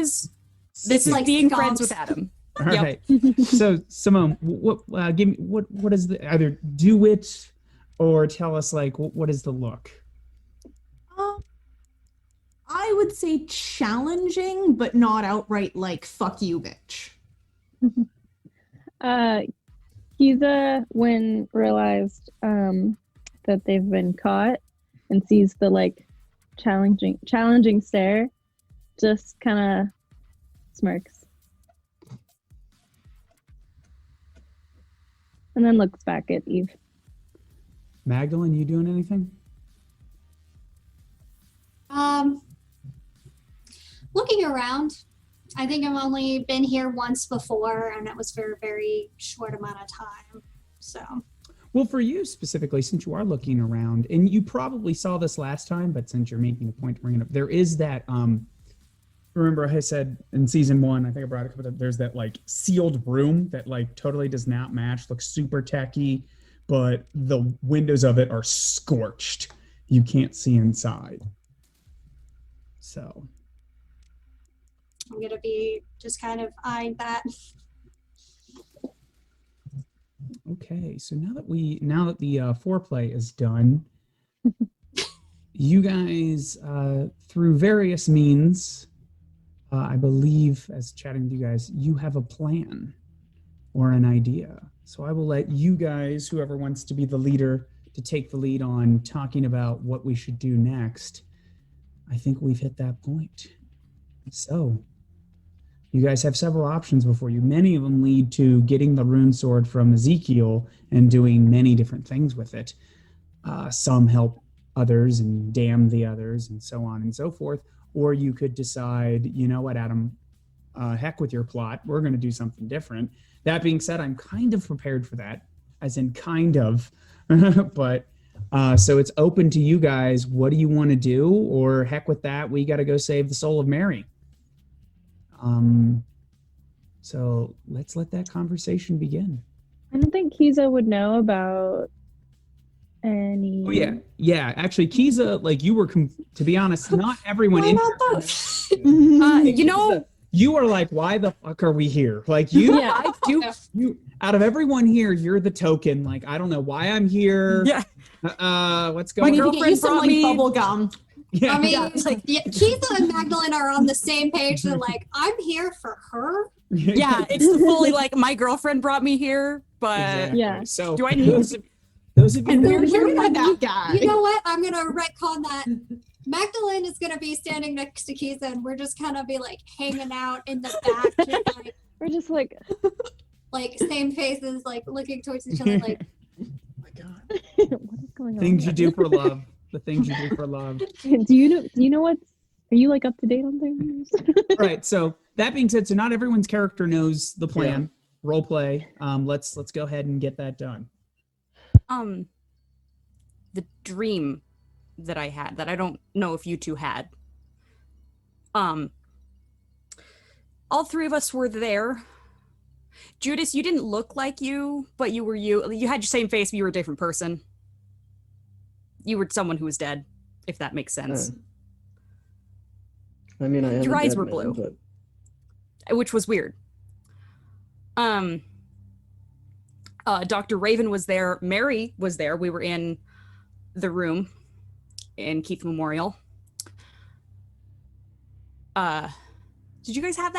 is like being friends with Adam. All right. So Simone, give me what is the, either do it or tell us like what is the look? I would say challenging, but not outright like "fuck you, bitch." Kiza, when realized that they've been caught and sees the like challenging stare, just kind of smirks and then looks back at Eve. Magdalene, you doing anything? Looking around. I think I've only been here once before, and it was for a very short amount of time. So. Well, for you specifically, since you are looking around, and you probably saw this last time, but since you're making a point to bring it up, there is that. Remember, I said in season 1, I think I brought it up. There's that like sealed room that like totally does not match, looks super techy, but the windows of it are scorched. You can't see inside. So. I'm going to be just kind of eyeing that. Okay, so now that the foreplay is done, you guys, through various means, I believe, as chatting with you guys, you have a plan or an idea. So I will let you guys, whoever wants to be the leader, to take the lead on talking about what we should do next. I think we've hit that point. So. You guys have several options before you. Many of them lead to getting the rune sword from Ezekiel and doing many different things with it. Some help others and damn the others and so on and so forth. Or you could decide, you know what, Adam, heck with your plot. We're going to do something different. That being said, I'm kind of prepared for that, as in kind of. But so it's open to you guys. What do you want to do? Or heck with that, we got to go save the soul of Mary. So let's let that conversation begin. I don't think Kiza would know about any. Oh yeah. Actually, Kiza, like you were, to be honest, not everyone. Why not both? You are like, why the fuck are we here? Like you, yeah, I do. You out of everyone here, you're the token. Like I don't know why I'm here. Yeah. What's going on? We need to get you some like bubble gum. Yeah. I mean, Kiza and Magdalene are on the same page. They're like, I'm here for her. Yeah, it's fully like my girlfriend brought me here, but exactly. Yeah. So do I need to? Those of you And who we're not that guy. You know what? I'm gonna retcon that. Magdalene is gonna be standing next to Kiza, and we're just gonna be like hanging out in the back, just, like, We're just like same faces, like looking towards each other, like. Oh my God. what is going on? Things you do for love. The things you do for love. Do you know what's? Are you like up to date on things? Right. So that being said, so not everyone's character knows the plan. Yeah. Role play. Let's go ahead and get that done. The dream that I had that I don't know if you two had. All three of us were there. Judas, you didn't look like you, but you were you. You had your same face, but you were a different person. You were someone who was dead, if that makes sense. I mean, I am your a eyes dead were man, blue, but which was weird. Dr. Raven was there. Mary was there. We were in the room in Keith Memorial. Did you guys have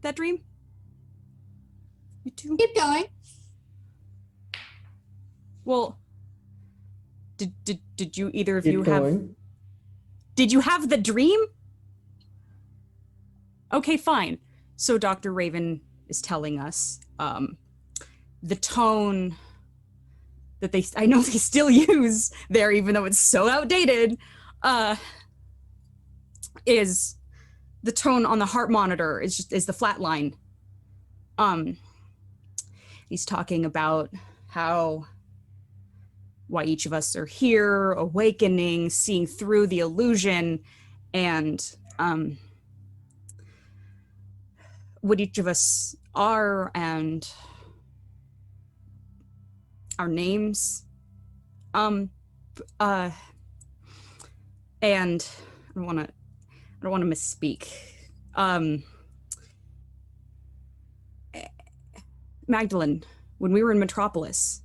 that dream? You too? Keep going. Well, did you either of keep you going. have? Did you have the dream? Okay, fine. So Dr. Raven is telling us the tone that I know they still use there, even though it's so outdated, is the tone on the heart monitor is the flat line. He's talking about why each of us are here, awakening, seeing through the illusion, and what each of us are, and our names. And I don't want to misspeak. Magdalene, when we were in Metropolis,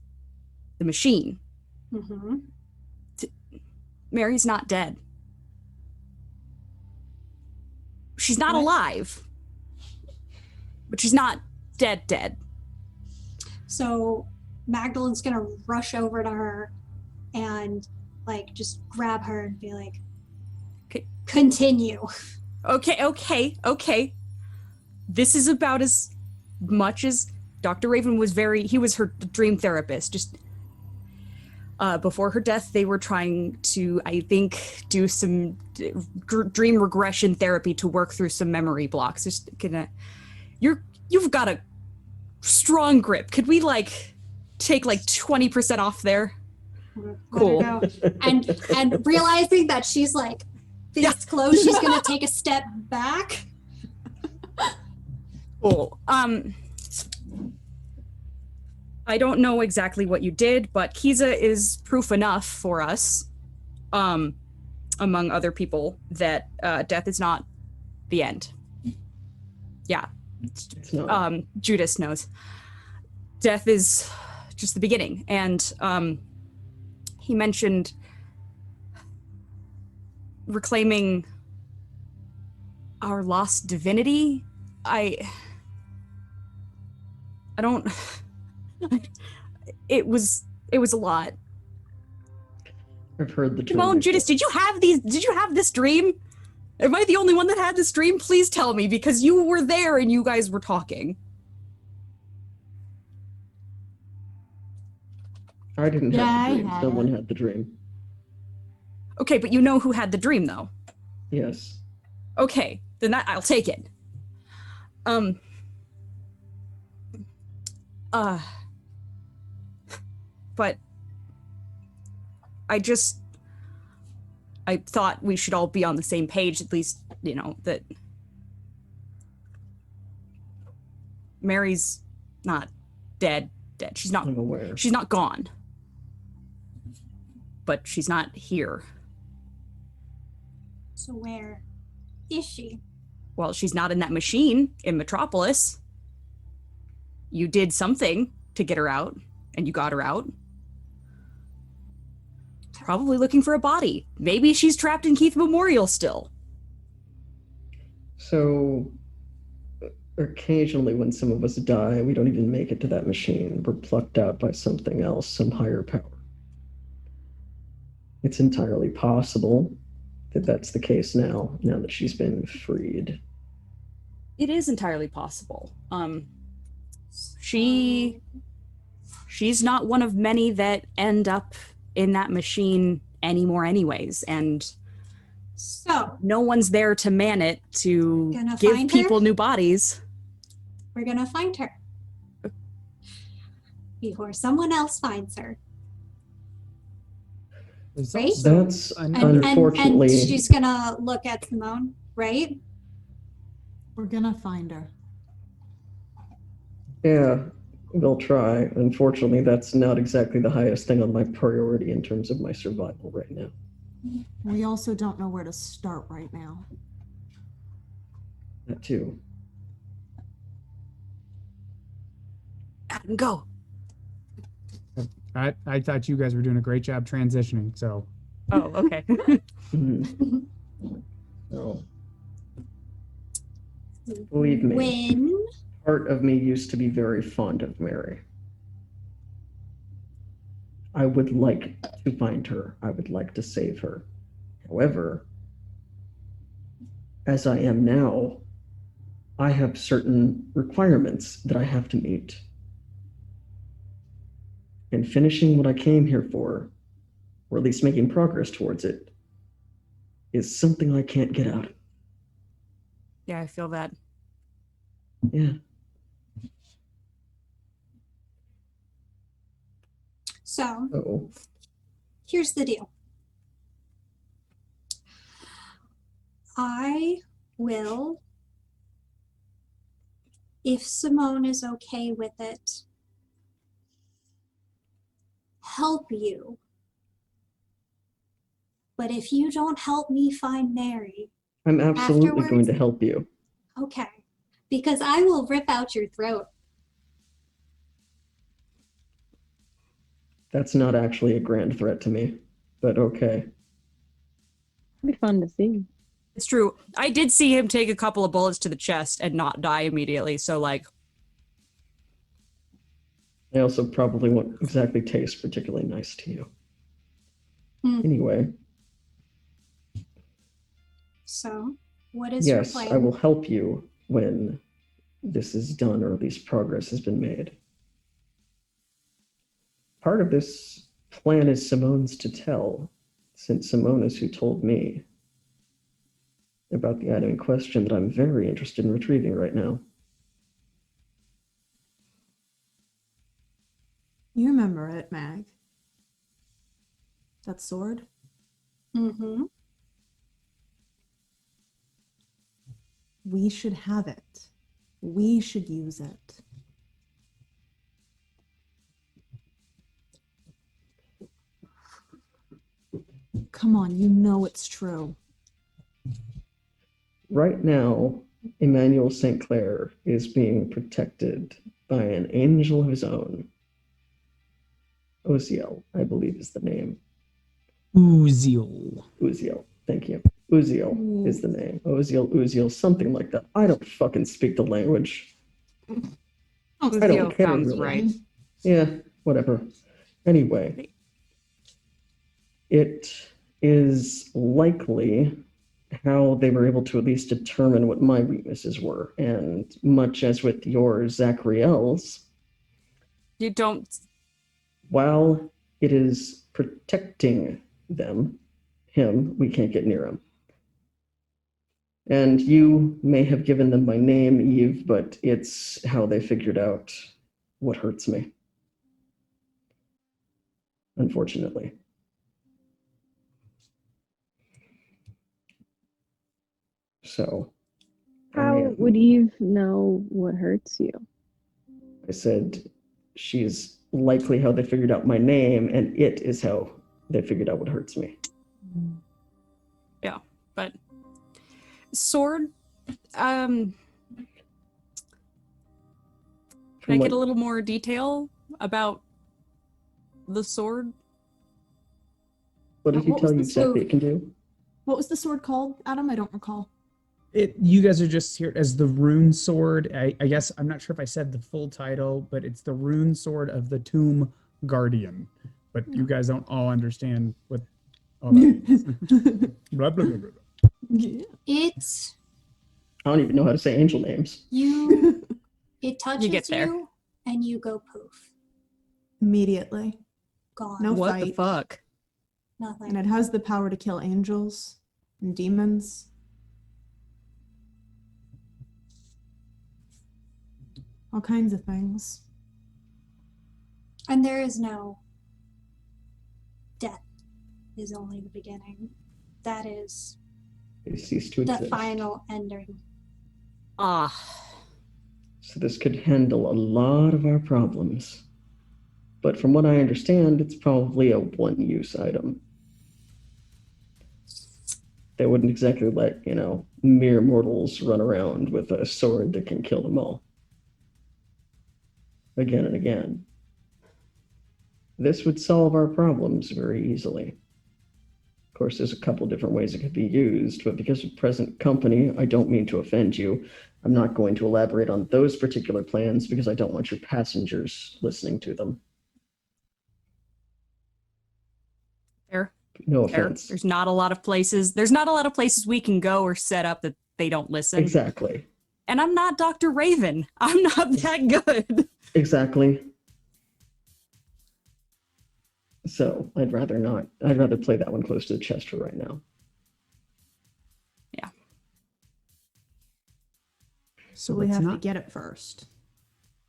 the machine, Mary's not dead. She's not alive, but she's not dead. So Magdalene's gonna rush over to her and like just grab her and be like, continue. Okay. This is about as much as Dr. Raven was he was her dream therapist. Just before her death, they were trying to, I think, do some dream regression therapy to work through some memory blocks. Just you've got a strong grip. Could we take 20% off there? Cool. And realizing that she's this close, she's gonna take a step back. Cool. I don't know exactly what you did, but Kiza is proof enough for us, among other people, that death is not the end. Yeah. It's not. Judas knows. Death is just the beginning. And he mentioned reclaiming our lost divinity. I don't... It was a lot. I've heard the term. Come on, Judas, did you have this dream? Am I the only one that had this dream? Please tell me, because you were there and you guys were talking. I didn't have the dream. Someone had the dream. Okay, but you know who had the dream, though. Yes. Okay, then I'll take it. But I thought we should all be on the same page, at least, that Mary's not dead. She's not. I'm aware. She's not gone. But she's not here. So where is she? Well, she's not in that machine in Metropolis. You did something to get her out, and you got her out. Probably looking for a body. Maybe she's trapped in Keith Memorial still. So, occasionally when some of us die, we don't even make it to that machine. We're plucked out by something else, some higher power. It's entirely possible that that's the case now that she's been freed. It is entirely possible. She's not one of many that end up in that machine anymore anyways, and so no one's there to man it to give people new bodies. We're gonna find her before someone else finds her. There's Right? also That's And unfortunately. she's gonna look at Simone, right? We're gonna find her. Yeah, we'll try. Unfortunately, that's not exactly the highest thing on my priority in terms of my survival right now. We also don't know where to start right now. That too. Adam, go. I thought you guys were doing a great job transitioning. So Oh, okay. Mhm. So, believe me, When part of me used to be very fond of Mary. I would like to find her. I would like to save her. However, as I am now, I have certain requirements that I have to meet. And finishing what I came here for, or at least making progress towards it, is something I can't get out of. Yeah, I feel that. Yeah. so Oh. here's the deal. I will, if Simone is okay with it, help you. But if you don't help me find Mary, I'm absolutely afterwards, going to help you. okay, because I will rip out your throat. That's not actually a grand threat to me, but okay. It'd be fun to see. It's true. I did see him take a couple of bullets to the chest and not die immediately. So, like, I also probably won't exactly taste particularly nice to you. Hmm. Anyway, So, what is your yes, plan? I will help you when this is done, or at least progress has been made. Part of this plan is Simone's to tell, since Simone is who told me about the item in question that I'm very interested in retrieving right now. You remember it, Mag. That sword? Mm-hmm. We should have it. We should use it. Come on, you know it's true. Right now, Emmanuel St. Clair is being protected by an angel of his own. Oziel, I believe is the name. Uziel. Uziel, thank you. Uziel is the name. Uziel, something like that. I don't fucking speak the language. I don't care, sounds really. right. Yeah, whatever. Anyway, it is likely how they were able to at least determine what my weaknesses were. And much as with your Zachriel's, You don't. while it is protecting him, we can't get near him. And you may have given them my name, Eve, but it's how they figured out what hurts me. Unfortunately. So. How would Eve know what hurts you? I said, she's likely how they figured out my name, and it is how they figured out what hurts me. Yeah, but sword. Can I get a little more detail about the sword? What did he tell you exactly it can do? What was the sword called, Adam? I don't recall. You guys are just here as the rune sword. I guess I'm not sure if I said the full title, but it's the rune sword of the Tomb Guardian. But you guys don't all understand what all that means. Blah, blah, blah, blah. Yeah. It's I don't even know how to say angel names. it touches get there. you and you go poof. Immediately. Gone. No What fight. the fuck? Nothing. And it has the power to kill angels and demons. All kinds of things. And there is no death is only the beginning. That is They cease to the exist. final ending. So this could handle a lot of our problems. But from what I understand, it's probably a one-use item. They wouldn't exactly let, mere mortals run around with a sword that can kill them all. Again and again. This would solve our problems very easily. Of course, there's a couple different ways it could be used, but because of present company, I don't mean to offend you. I'm not going to elaborate on those particular plans because I don't want your passengers listening to them. Fair. No Fair. offense. There's not a lot of places we can go or set up that they don't listen. Exactly. And I'm not Dr. Raven. I'm not that good. Exactly. So I'd rather not. I'd rather play that one close to the chest for right now. Yeah. So we let's have to not get it first.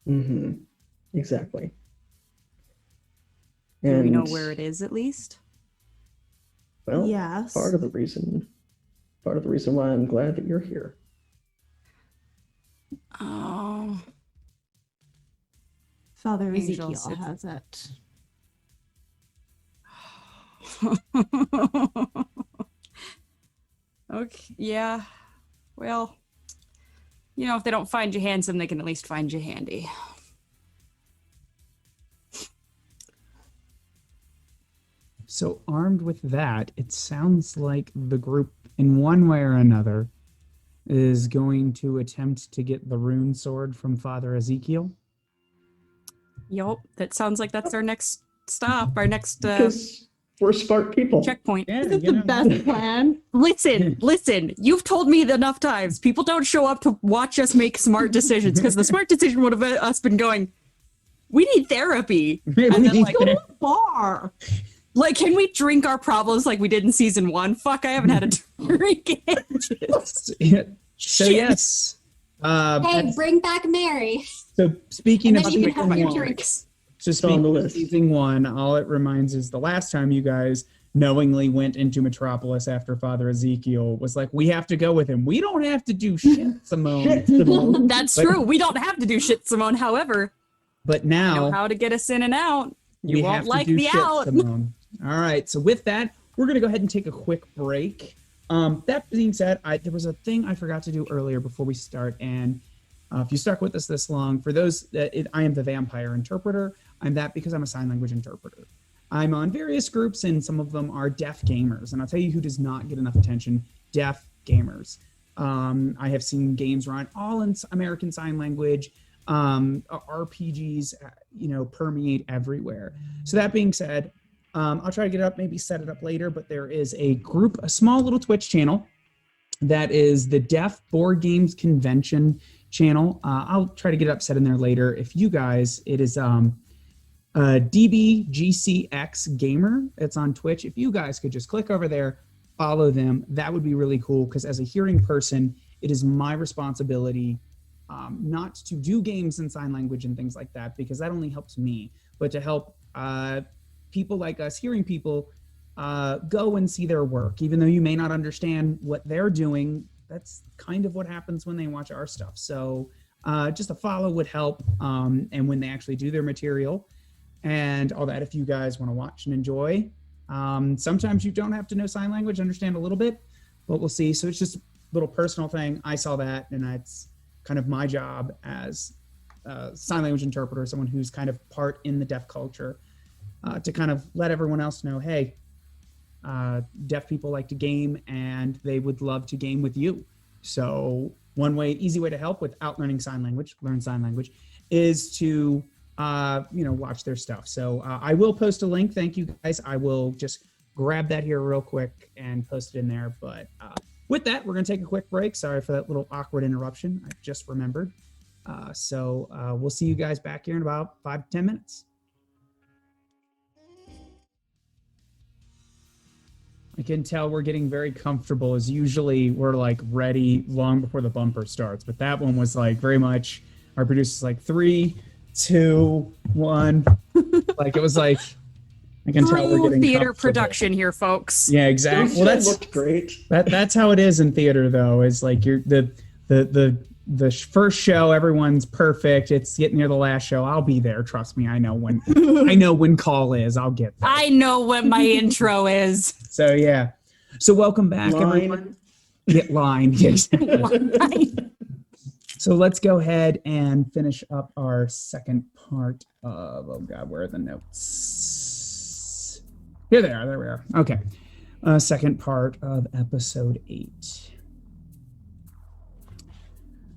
Mm-hmm. Exactly. Do we know where it is at least? Well, Yes. part of the reason why I'm glad that you're here. Oh. Father Angel Ezekiel sits- has it. Okay, yeah. Well, if they don't find you handsome, they can at least find you handy. So armed with that, it sounds like the group, in one way or another, is going to attempt to get the rune sword from Father Ezekiel. Yup, that sounds like that's our next stop, our next Because we're smart people. checkpoint. Yeah, Is it the best plan? Listen, you've told me enough times. People don't show up to watch us make smart decisions because the smart decision would have us been going, we need therapy. Maybe And we then need like, Go to the bar. like, can we drink our problems like we did in season 1? Fuck, I haven't had a drink in ages. So Shit. yes. Hey, bring back Mary. So speaking And of then you can season have your one, drinks. so It's on speaking the of list. season 1, all it reminds is the last time you guys knowingly went into Metropolis after Father Ezekiel was like, we have to go with him. We don't have to do shit, Simone. Shit, Simone. That's But- true. We don't have to do shit, Simone. However, But I know now how to get us in and out. You we won't have to like do the shit, out. Simone. All right. So with that, we're gonna go ahead and take a quick break. That being said, there was a thing I forgot to do earlier before we start, and if you stuck with us this long, for those that I am the vampire interpreter. I'm that because I'm a sign language interpreter. I'm on various groups, and some of them are deaf gamers, and I'll tell you who does not get enough attention: deaf gamers. I have seen games run all in American Sign Language. RPGs, permeate everywhere. So that being said, I'll try to get it up, maybe set it up later, but there is a small little Twitch channel that is the Deaf Board Games Convention channel. I'll try to get it up, set in there later. If you guys, it is DBGCX Gamer. It's on Twitch. If you guys could just click over there, follow them, that would be really cool, because as a hearing person, it is my responsibility not to do games in sign language and things like that, because that only helps me, but to help people like us, hearing people, go and see their work. Even though you may not understand what they're doing, that's kind of what happens when they watch our stuff. So just a follow would help. And when they actually do their material and all that, if you guys want to watch and enjoy, sometimes you don't have to know sign language, understand a little bit, but we'll see. So it's just a little personal thing. I saw that, and it's kind of my job as a sign language interpreter, someone who's kind of part in the deaf culture, to kind of let everyone else know, hey, deaf people like to game and they would love to game with you. So one easy way to help without learn sign language, is to, watch their stuff. So I will post a link. Thank you guys. I will just grab that here real quick and post it in there. But with that, we're going to take a quick break. Sorry for that little awkward interruption. I just remembered. So we'll see you guys back here in about 5 to 10 minutes. I can tell we're getting very comfortable, as usually we're like ready long before the bumper starts. But that one was like very much, our producer's like 3, 2, 1. Like it was like, I can tell we're True getting theater comfortable. production here, folks. Yeah, It exactly. still Well, that's looked great. that's how it is in theater, though. Is like you're the first show, everyone's perfect. It's getting near the last show. I'll be there. Trust me. I know when call is. I'll get there. I know what my intro is. So yeah. So welcome back, Line. everyone. Get lined. Yes. So let's go ahead and finish up our second part of, oh God, where are the notes? Here they are. There we are. Okay. Second part of episode 8.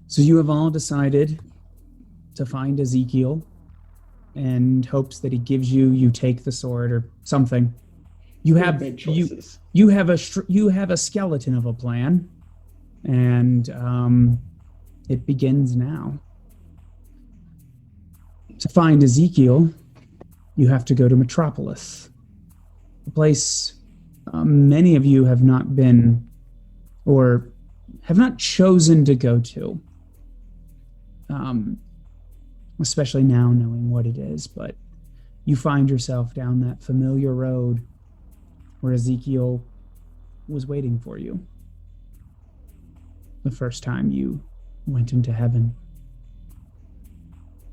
So you have all decided to find Ezekiel and hopes that he gives you take the sword or something. You have Made choices. you have a skeleton of a plan, and it begins now. To find Ezekiel, you have to go to Metropolis, a place many of you have not been or have not chosen to go to, especially now knowing what it is. But you find yourself down that familiar road where Ezekiel was waiting for you the first time you went into heaven.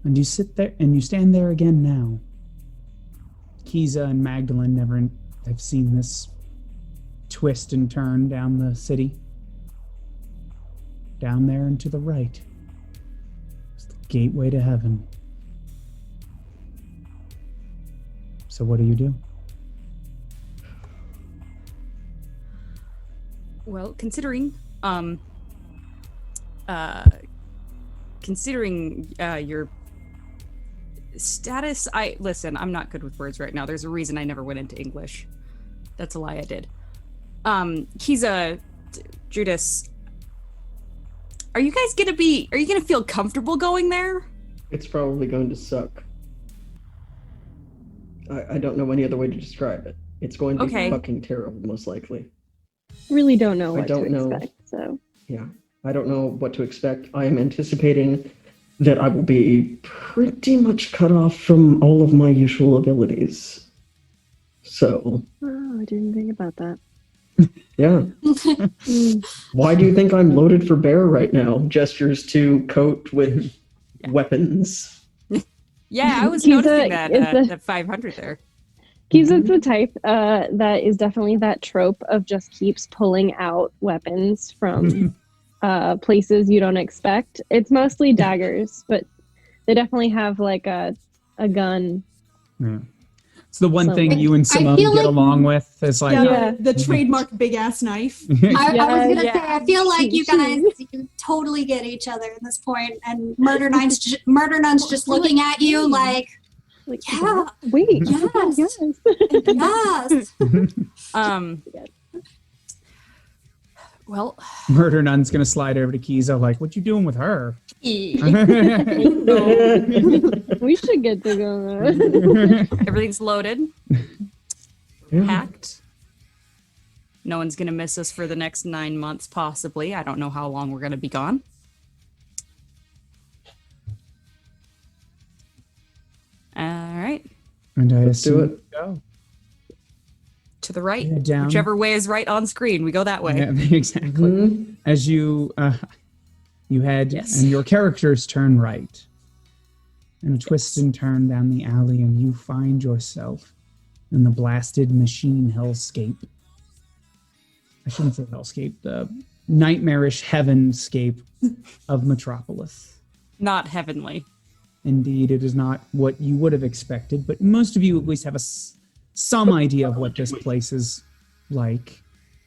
And you sit there and you stand there again now. Kiza and Magdalene never have seen this twist and turn down the city. Down there and to the right. It's the gateway to heaven. So what do you do? Well, considering your status, I'm not good with words right now. There's a reason I never went into English. That's a lie, I did. Kiza, Judas, are you gonna feel comfortable going there? It's probably going to suck. I don't know any other way to describe it. It's going to be fucking terrible, most likely. Really don't know what don't to know. expect. So Yeah, I don't know what to expect. I am anticipating that I will be pretty much cut off from all of my usual abilities. So. I didn't think about that. Yeah. Why do you think I'm loaded for bear right now? Gestures to coat with weapons. Yeah, I was Kiza noticing that is that 500 there. Kiza's the type that is definitely that trope of just keeps pulling out weapons from places you don't expect. It's mostly daggers, but they definitely have like a gun. Yeah. It's the one thing Something. you and Simone feel get like- along with. It's like, Yeah. The trademark big ass knife. I was gonna Yeah. say, I feel like you guys you totally get each other at this point, and Murder Nun's just looking at you like, Like, yeah, wait, yes. yes. yes. Well, Murder Nun's gonna slide over to Kiza like, what you doing with her? We should get to go there. everything's loaded, Yeah. packed. No one's gonna miss us for the next 9 months, possibly. I don't know how long we're gonna be gone. All right, And I Let's do assume it. go. to the right, Yeah, down. whichever way is right on screen. We go that way. Yeah, exactly. Mhm. As you head Yes. and your characters turn right, and a twist and turn down the alley, and you find yourself in the blasted machine hellscape. I shouldn't say hellscape, the nightmarish heavenscape of Metropolis. Not heavenly. Indeed, it is not what you would have expected, but most of you at least have some idea of what this place is like.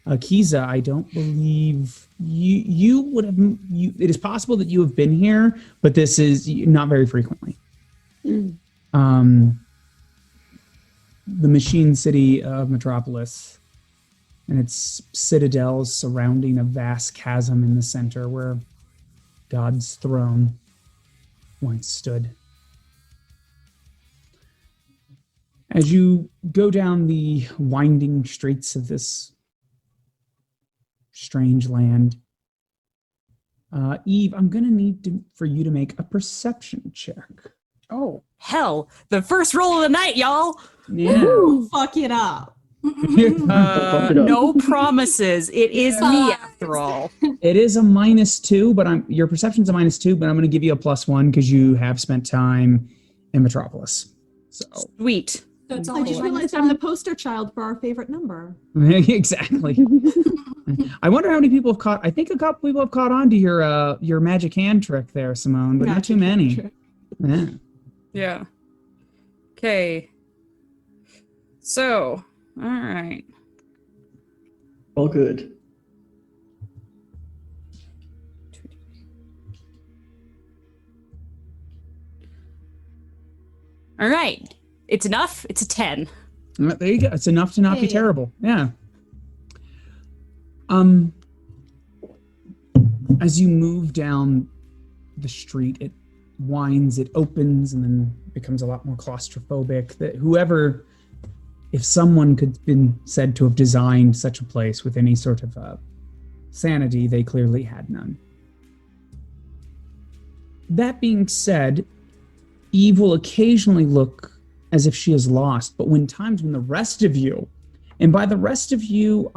Kiza, I don't believe you would have. It is possible that you have been here, but this is not very frequently. Mm. The machine city of Metropolis and its citadels surrounding a vast chasm in the center where God's throne once stood. As you go down the winding streets of this strange land, Eve, I'm going to need for you to make a perception check. Oh, hell. The first roll of the night, y'all. Yeah. Ooh, fuck it up. No promises. It is me after all. It is a -2, but your perception's a -2, but I'm going to give you a +1 because you have spent time in Metropolis. So sweet. I just realized I'm the poster child for our favorite number. Exactly. I wonder how many people have caught. I think a couple people have caught on to your magic hand trick there, Simone, but not too many. Yeah. Yeah. Okay. So, all right. All good. All right. It's enough. It's a 10. There you go. It's enough to not be terrible. Yeah. As you move down the street, it winds, it opens, and then becomes a lot more claustrophobic. That whoever, if someone could have been said to have designed such a place with any sort of sanity, they clearly had none. That being said, Eve will occasionally look as if she is lost, but when the rest of you, and by the rest of you,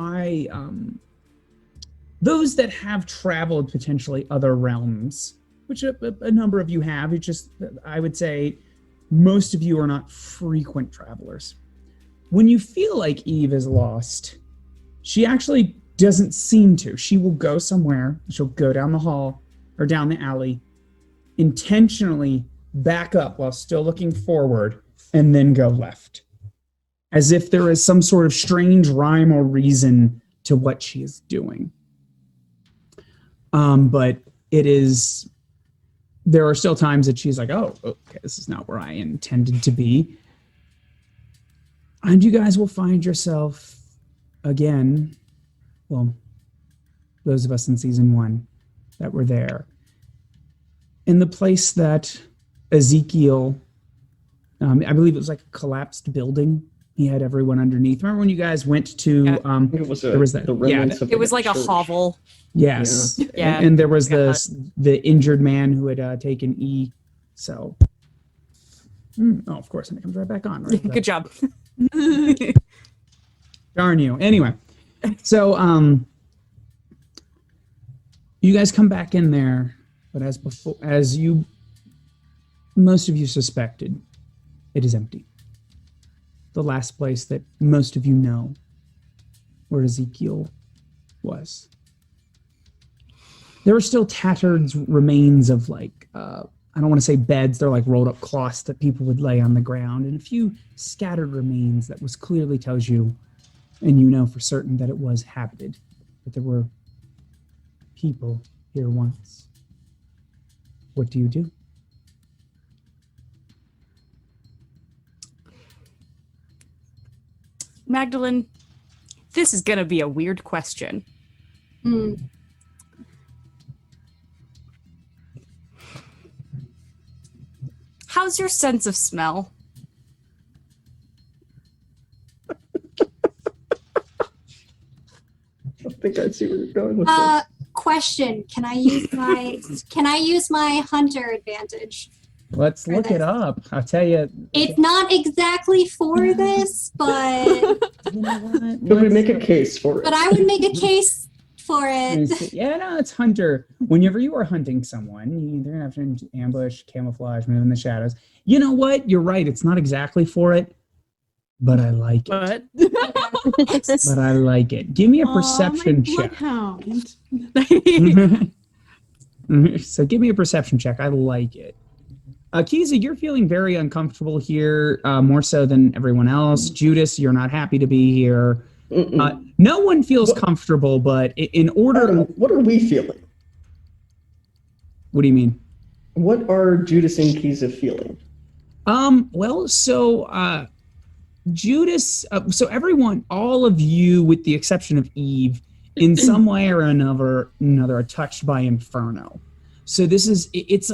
those that have traveled potentially other realms, which a number of you have, it's just, I would say most of you are not frequent travelers. When you feel like Eve is lost, she actually doesn't seem to. She will go somewhere, she'll go down the hall or down the alley, intentionally back up while still looking forward, and then go left, as if there is some sort of strange rhyme or reason to what she is doing. But there are still times that she's like, oh, okay, this is not where I intended to be. And you guys will find yourself again, well, those of us in season 1 that were there, in the place that Ezekiel, I believe it was like a collapsed building. He had everyone underneath. Remember when you guys went to? It was it was like a hovel. Yes. Yeah. And there was the injured man who had taken E. So. Oh, of course, and it comes right back on. Right? Good job. Darn you. Anyway, so you guys come back in there, but as most of you suspected, it is empty. The last place that most of you know where Ezekiel was. There are still tattered remains of I don't want to say beds, they're like rolled up cloths that people would lay on the ground, and a few scattered remains that was clearly tells you, and you know for certain that it was habited, that there were people here once. What do you do? Magdalene, this is going to be a weird question. How's your sense of smell? I think I see where you're going with this. Question: Can I use my hunter advantage? Let's look it up. I'll tell you. It's not exactly for this, but You know what? But we make a case for it. but I would make a case for it. Yeah, no, it's hunter. Whenever you are hunting someone, you're gonna have to ambush, camouflage, move in the shadows. You know what? You're right. It's not exactly for it, but I like it. But I like it. Give me a perception check. Bloodhound. So give me a perception check. I like it. Kiza, you're feeling very uncomfortable here, more so than everyone else. Judas, you're not happy to be here. No one feels comfortable, but in order... What are we feeling? What do you mean? What are Judas and Kiza feeling? Well, so Judas, so everyone, all of you, with the exception of Eve, in some way or another are touched by Inferno. So this is, it's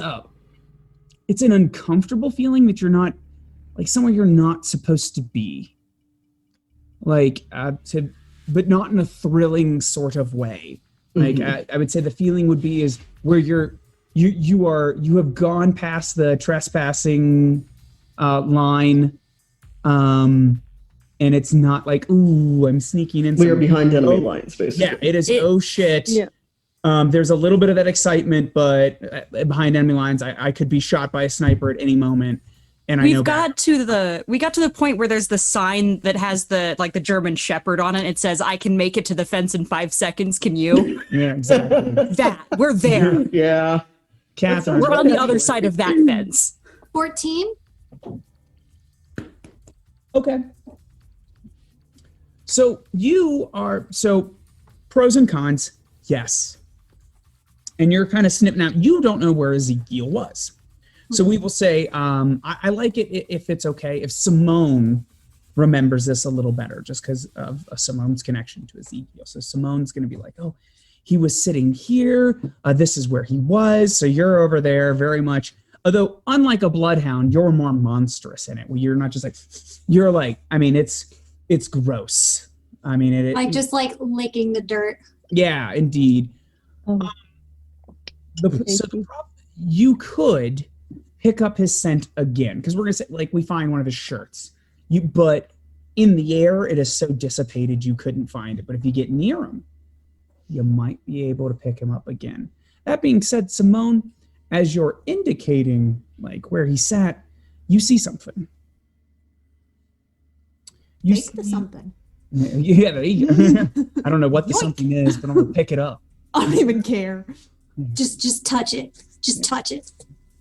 an uncomfortable feeling that you're not, like somewhere you're not supposed to be. But not in a thrilling sort of way. Like I would say the feeling would be is where you're you have gone past the trespassing line, and it's not like, ooh, I'm sneaking in. We are behind enemy lines, basically. Yeah, it is. Oh shit. Yeah. There's a little bit of that excitement, but behind enemy lines, I could be shot by a sniper at any moment. And we got to the point where there's the sign that has the German Shepherd on it. It says, "I can make it to the fence in 5 seconds. Can you?" Yeah, exactly. We're there. Yeah. Catherine, We're on the other side of that fence. 14. Okay. So pros and cons, yes. And you're kind of snipping out. You don't know where Ezekiel was. So we will say, I like it if it's okay, if Simone remembers this a little better, just because of Simone's connection to Ezekiel. So Simone's going to be like, oh, he was sitting here. This is where he was. So you're over there very much. Although, unlike a bloodhound, you're more monstrous in it. Where you're not just like, you're like, I mean, it's gross. I mean, just like licking the dirt. Yeah, indeed. Oh. You could pick up his scent again, because we're gonna say, like, we find one of his shirts. But in the air, it is so dissipated you couldn't find it. But if you get near him, you might be able to pick him up again. That being said, Simone, as you're indicating like where he sat, you see something. Take the something. Yeah, there you go. I don't know what the something is, but I'm gonna pick it up. I don't even care. Just touch it. Just touch it.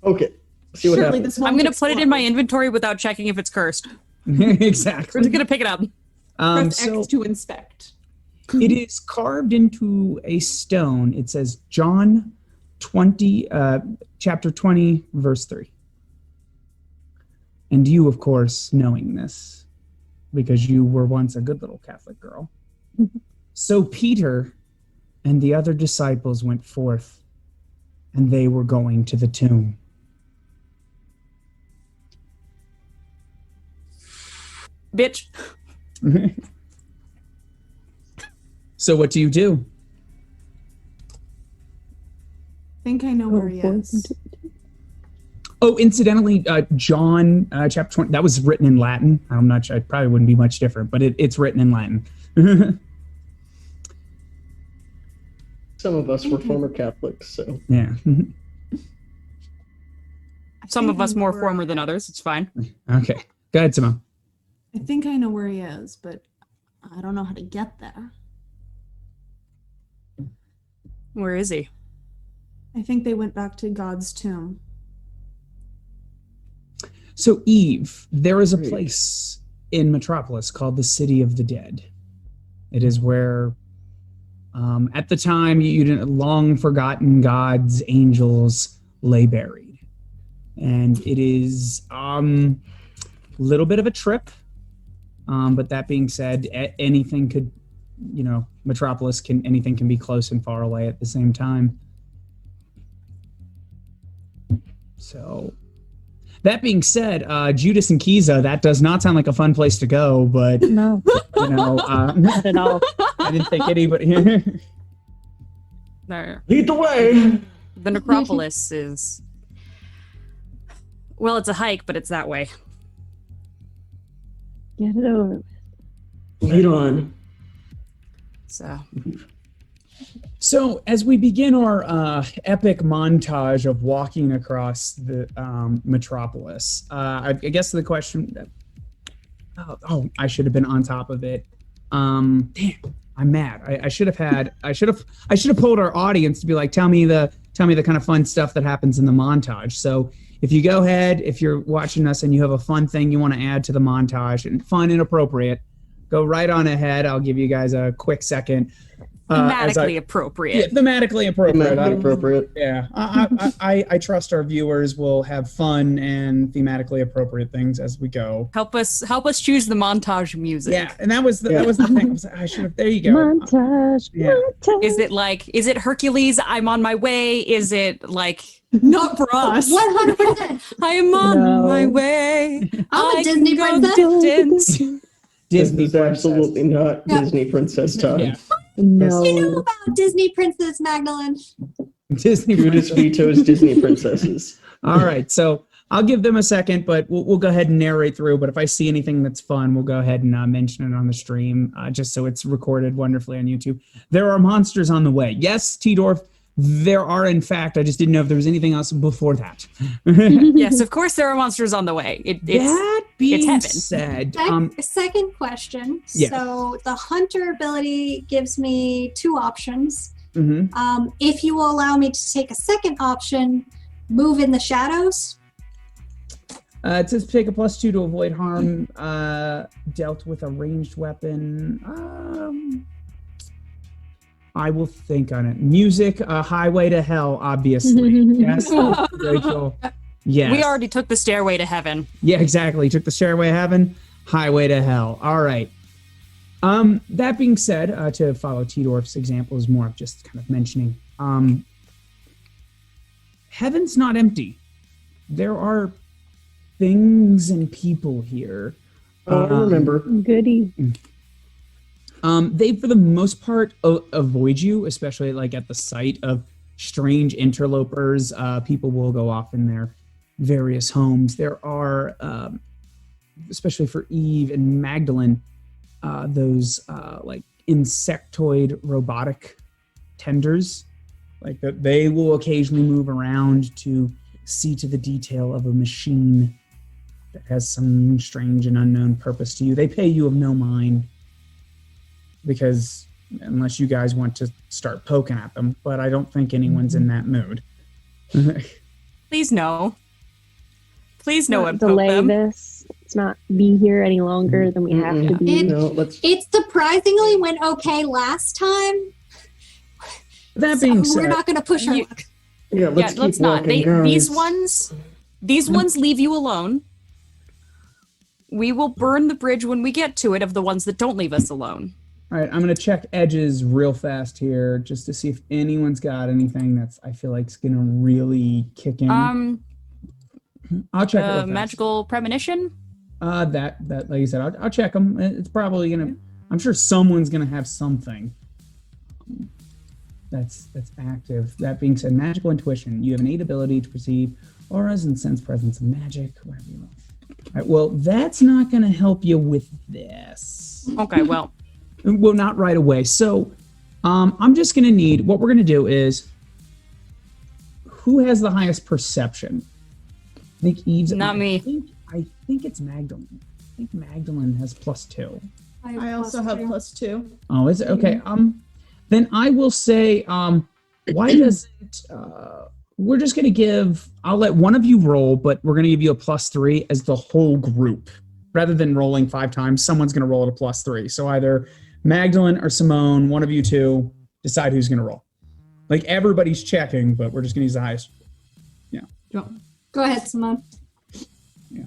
Okay. See what happens. I'm gonna put it in my inventory without checking if it's cursed. Exactly. We're just gonna pick it up. Press X to inspect. It is carved into a stone. It says John 20, chapter 20, verse 3. And you, of course, knowing this, because you were once a good little Catholic girl. So Peter and the other disciples went forth, and they were going to the tomb. Bitch. So what do you do? I think I know where he is. Oh, incidentally, John chapter 20, that was written in Latin. I'm not sure. It probably wouldn't be much different, but it's written in Latin. Some of us were former Catholics, so. Yeah. Some of us more former than others. It's fine. Okay. Go ahead, Simone. I think I know where he is, but I don't know how to get there. Where is he? I think they went back to God's tomb. So, Eve, there is a place in Metropolis called the City of the Dead. It is where, at the time, you didn't long forgotten gods, angels lay buried. And it is a little bit of a trip. But that being said, anything could, Metropolis anything can be close and far away at the same time. So, that being said, Judas and Kiza, that does not sound like a fun place to go, but No, not at all. I didn't think anybody. There. Lead the way. The necropolis is. Well, it's a hike, but it's that way. Get it over with. Lead on. So as we begin our epic montage of walking across the Metropolis, I guess the question. I should have been on top of it. Damn, I'm mad. I should have pulled our audience to be like, tell me the kind of fun stuff that happens in the montage. So if you go ahead, if you're watching us and you have a fun thing you want to add to the montage, and fun and appropriate, go right on ahead. I'll give you guys a quick second. Thematically appropriate. Yeah, thematically appropriate. Thematically appropriate. Yeah, I trust our viewers will have fun and thematically appropriate things as we go. Help us choose the montage music. Yeah, and that was the thing. I should have. There you go. Montage. Yeah. Montage. Is it Hercules? I'm on my way. Is it like Not for us. 100%. I am on my way? I'm a I Disney can go princess. distance. Disney This is absolutely not Yeah. Disney princess time. Yeah. No. You know about Disney Princess Magdalene? Disney Judas vetoes Disney princesses. All right, so I'll give them a second, but we'll go ahead and narrate through. But if I see anything that's fun, we'll go ahead and mention it on the stream, just so it's recorded wonderfully on YouTube. There are monsters on the way. Yes, T-Dorf, there are, in fact. I just didn't know if there was anything else before that. Yes, of course there are monsters on the way. That being heaven. said, Second question. Yes. So the hunter ability gives me 2 options. mm-hmm. If you will allow me to take a second option, move in the shadows. It says take a +2 to avoid harm dealt with a ranged weapon. I will think on it. Music, Highway to Hell, obviously. Yes, Rachel. Yes. We already took the Stairway to Heaven. Yeah, exactly. Took the Stairway to Heaven, Highway to Hell. All right. That being said, to follow T-Dorf's example is more of just kind of mentioning, heaven's not empty. There are things and people here. I remember. Goody. They, for the most part, avoid you, especially like at the sight of strange interlopers. People will go off in their various homes. There are, especially for Eve and Magdalene, those like insectoid robotic tenders, like that they will occasionally move around to see to the detail of a machine that has some strange and unknown purpose to you. They pay you of no mind, because unless you guys want to start poking at them, but I don't think anyone's in that mood. Please no. Please no one poke delay them. this. Let's not be here any longer than we have to be. It surprisingly went okay last time. That being So said, we're not going to push our luck. Yeah, let's Yeah, let's keep not. walking, guys. These ones leave you alone. We will burn the bridge when we get to it of the ones that don't leave us alone. all right, I'm going to check edges real fast here just to see if anyone's got anything that's, I feel like, is going to really kick in. I'll check it real fast. Magical premonition? That like you said, I'll check them. It's probably going to, I'm sure someone's going to have something that's active. That being said, magical intuition. You have an 8 ability to perceive auras and sense presence of magic. Whatever you want. All right, well, that's not going to help you with this. Okay, well. Well, not right away. So I'm just going to need, what we're going to do is, who has the highest perception? I think Eve's. Not me. I think it's Magdalene. I think Magdalene has +2. I also have +2. Oh, is it? Okay. Then I will say, why doesn't, we're just going to give, I'll let one of you roll, but we're going to give you a +3 as the whole group. Rather than rolling 5 times, someone's going to roll at a +3. So either Magdalene or Simone, one of you two, decide who's going to roll. Like, everybody's checking, but we're just going to use the highest. Yeah. Go ahead, Simone. Yeah.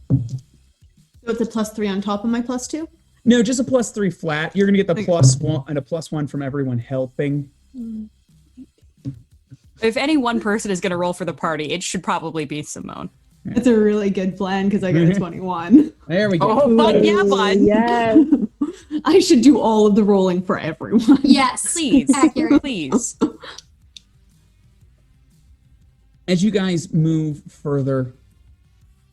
So it's a +3 on top of my +2? No, just a +3 flat. You're going to get the +1 and a +1 from everyone helping. If any one person is going to roll for the party, it should probably be Simone. That's a really good plan because I got a 21. There we go. Oh, fuck yeah, bud. Yes. I should do all of the rolling for everyone. Yes. Please. Accurate. Please. As you guys move further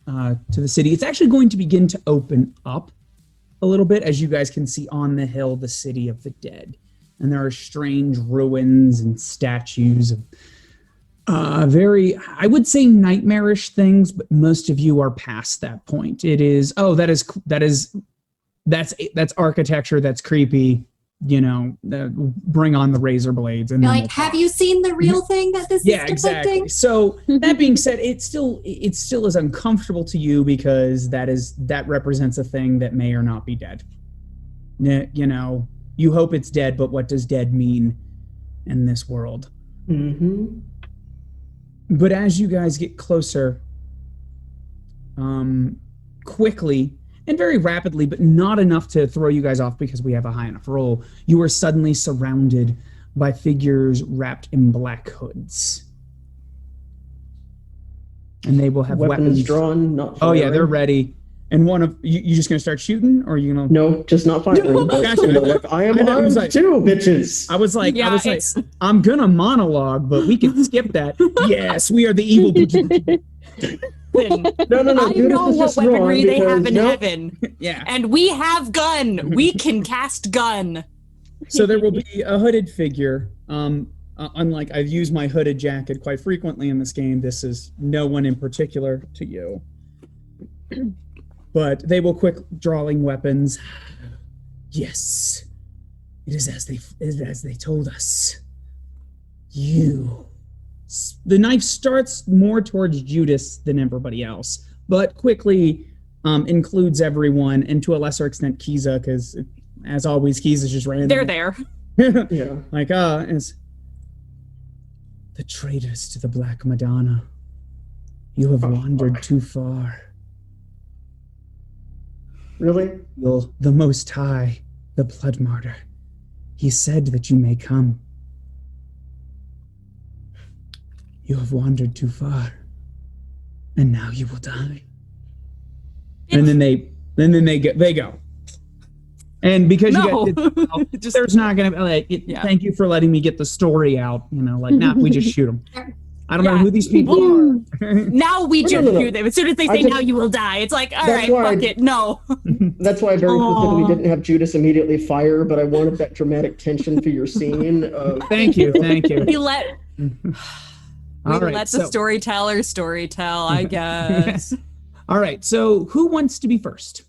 to the city, it's actually going to begin to open up a little bit. As you guys can see on the hill, the city of the dead. And there are strange ruins and statues of very, I would say, nightmarish things, but most of you are past that point. It is, that's architecture that's creepy. You know, bring on the razor blades. And Like, have you seen the real thing that this is depicting? Exactly. So that being said, it still is uncomfortable to you because that represents a thing that may or not be dead. You know, you hope it's dead, but what does dead mean in this world? Mm-hmm. But as you guys get closer, quickly and very rapidly, but not enough to throw you guys off because we have a high enough roll, you are suddenly surrounded by figures wrapped in black hoods. And they will have weapons drawn, not firing. Oh yeah, they're ready. And one of you just gonna start shooting, or are you gonna? No, just not firing. But, you know, like, I am armed too, bitches. I was like, I'm gonna monologue, but we can skip that. Yes, we are the evil. No. I know what weaponry they have in heaven. Yeah. And we have gun. We can cast gun. So there will be a hooded figure. Unlike I've used my hooded jacket quite frequently in this game, this is no one in particular to you. But they will quick drawing weapons. Yes, it is as they told us. The knife starts more towards Judas than everybody else, but quickly includes everyone, and to a lesser extent Kiza, because as always, Kiza's just random. They're there. Yeah. Like, it's the traitors to the Black Madonna. You have wandered too far. Really? The Most High, the Blood Martyr. He said that you may come. You have wandered too far, and now you will die. And then they go. And because you guys there's not gonna be like, thank you for letting me get the story out. You know, like now we just shoot them. I don't know who these people are. Now we just shoot them. As soon as they say now you will die, it's like, all right, fuck it, no. That's why I very specifically didn't have Judas immediately fire, but I wanted that dramatic tension for your scene. Thank you. We let the storyteller storytell, I guess. All right, so who wants to be first?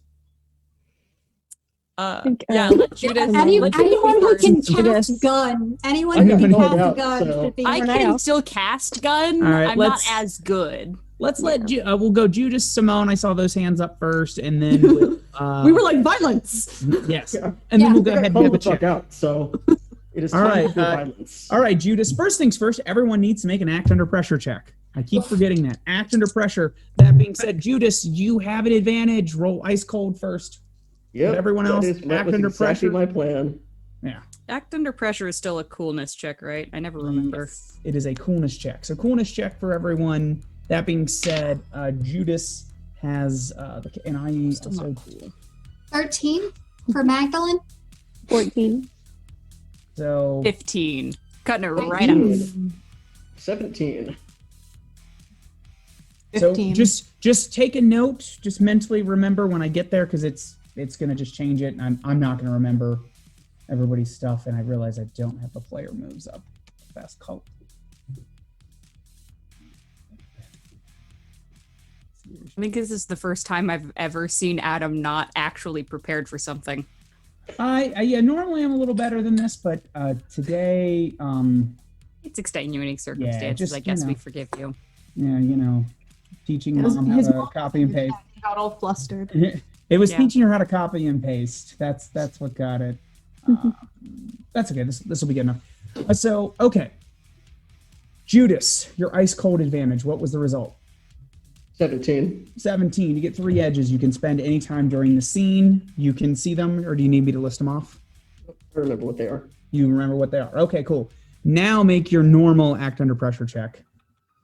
Let Judas. Anyone who can cast gun. Anyone who can cast a gun. I can still cast gun. All right, I'm not as good. Let's we'll go Judas, Simone. I saw those hands up first, and then we were like violence. Yes, and then we'll go ahead and have a check out. So it is all right. Violence. All right, Judas. First things first. Everyone needs to make an act under pressure check. I keep forgetting that. Act under pressure. That being said, Judas, you have an advantage. Roll ice cold first. Yep, everyone else act under pressure. My plan. Yeah. Act under pressure is still a coolness check, right? I never remember. Yes, it is a coolness check. So coolness check for everyone. That being said, Judas has and I still not cool. 13 for Magdalene. 14. So 15. Cutting it right out. 17. 15. So just take a note. Just mentally remember when I get there, because it's gonna just change it, and I'm not gonna remember everybody's stuff, and I realize I don't have the player moves up. Fast cult. I think this is the first time I've ever seen Adam not actually prepared for something. Normally I'm a little better than this, but today it's extenuating circumstances. I guess we forgive you. Yeah, teaching mom how to copy and paste. He got all flustered. It was teaching her how to copy and paste. That's what got it. That's okay. This will be good enough. So, okay. Judas, your ice cold advantage. What was the result? 17. 17. You get 3 edges you can spend any time during the scene. You can see them, or do you need me to list them off? I remember what they are. You remember what they are. Okay, cool. Now make your normal act under pressure check.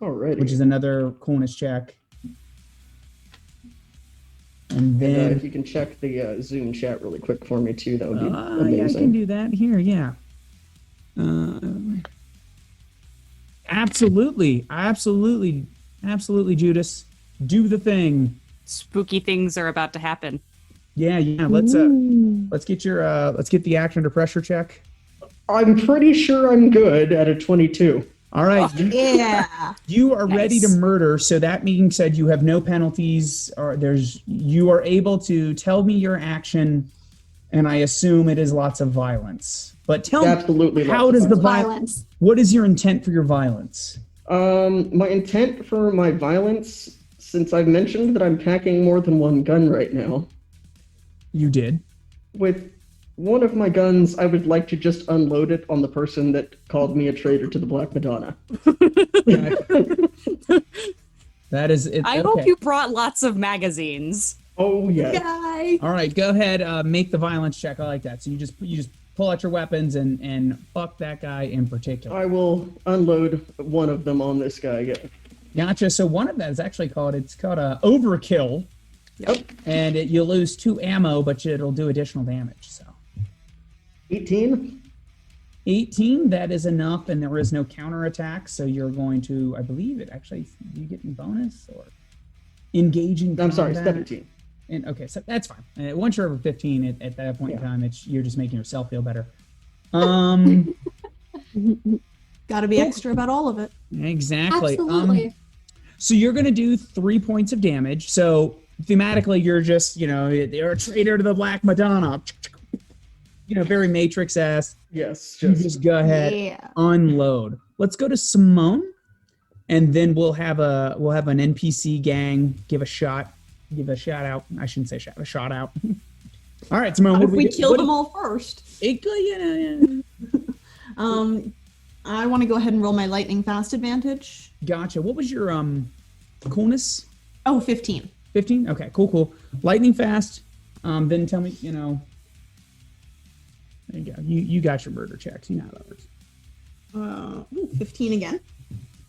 Alrighty. Which is another coolness check. And then if you can check the Zoom chat really quick for me too, that would be amazing. Yeah, I can do that here. Yeah. Absolutely, Judas. Do the thing. Spooky things are about to happen. Yeah. Let's get the act under pressure check. I'm pretty sure I'm good at a 22. All right. Yeah. You are ready to murder. So that being said, you have no penalties, or you are able to tell me your action, and I assume it is lots of violence. But tell me, how does the violence? What is your intent for your violence? My intent for my violence, since I've mentioned that I'm packing more than one gun right now. You did. With one of my guns, I would like to just unload it on the person that called me a traitor to the Black Madonna. That is it. I hope you brought lots of magazines. Oh, yes. All right, go ahead. Make the violence check. I like that. So you just pull out your weapons and fuck that guy in particular. I will unload one of them on this guy. Yeah. Gotcha. So one of that is actually called a overkill. Yep. And you'll lose 2 ammo, but it'll do additional damage. So 18. 18, that is enough, and there is no counterattack, so you're going to, I believe it actually, do you get any bonus or engaging I'm sorry, combat? 17. And okay, so that's fine. Once you're over 15, at that point in time, you're just making yourself feel better. Got to be extra about all of it. Exactly. Absolutely. So you're going to do 3 points of damage. So thematically, you're just, you're a traitor to the Black Madonna. Very Matrix-esque. Yes. You just go ahead, unload. Let's go to Simone, and then we'll have an NPC gang give a shout out. I shouldn't say shout, a shout out. All right, Simone. If we kill them all first. I want to go ahead and roll my lightning fast advantage. Gotcha. What was your coolness? Oh, 15. 15? Okay, cool. Lightning fast. Then tell me, there you go. You got your murder checks. You know how that works. 15 again.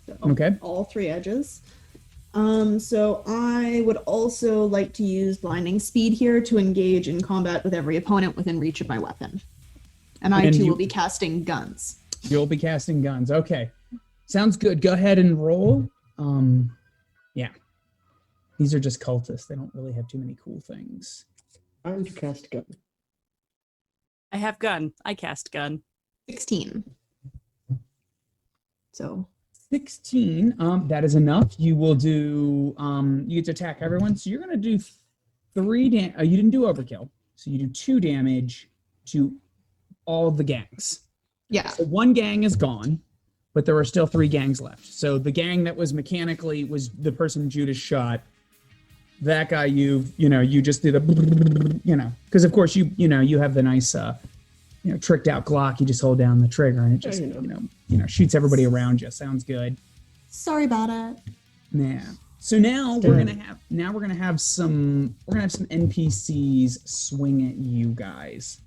So Okay. All 3 edges. So I would also like to use blinding speed here to engage in combat with every opponent within reach of my weapon. And I too will be casting guns. You'll be casting guns. Okay. Sounds good. Go ahead and roll. Yeah. These are just cultists. They don't really have too many cool things. I'm to cast gun. I have gun. I cast gun. 16. So 16. That is enough. You will do. You get to attack everyone. So you're gonna do 3 damage. You didn't do overkill. So you do 2 damage to all of the gangs. yeah. So 1 gang is gone, but there are still 3 gangs left. So the gang that was mechanically was the person Judas shot. That guy, you just do the, because of course you have the nice, tricked out Glock. You just hold down the trigger and it just, shoots everybody around you. Sounds good. Sorry about it. Yeah. So now we're gonna have some NPCs swing at you guys.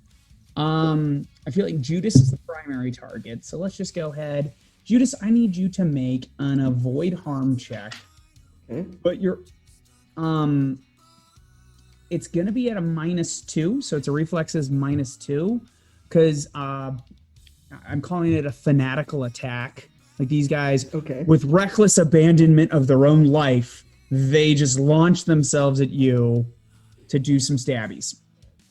I feel like Judas is the primary target, so let's just go ahead. Judas, I need you to make an avoid harm check. Okay. But you're it's gonna be at a -2, so it's a reflexes -2, because I'm calling it a fanatical attack. Like these guys, with reckless abandonment of their own life, they just launch themselves at you to do some stabbies.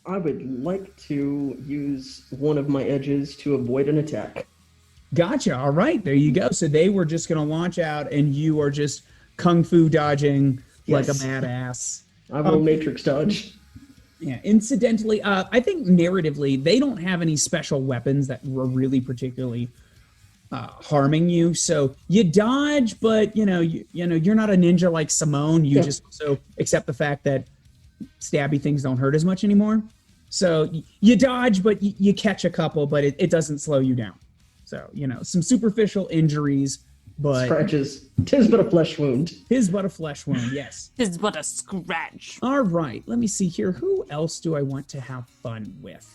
I would like to use one of my edges to avoid an attack. Gotcha. All right, there you go. So they were just going to launch out, and you are just kung fu dodging like a badass. I will matrix dodge. Yeah. Incidentally, I think narratively they don't have any special weapons that were really particularly harming you. So you dodge, but you're not a ninja like Simone. You just also accept the fact that stabby things don't hurt as much anymore. So you dodge, but you catch a couple, but it doesn't slow you down. So, some superficial injuries, but scratches. Tis but a flesh wound. Tis but a flesh wound, yes. Tis but a scratch. All right, let me see here. Who else do I want to have fun with?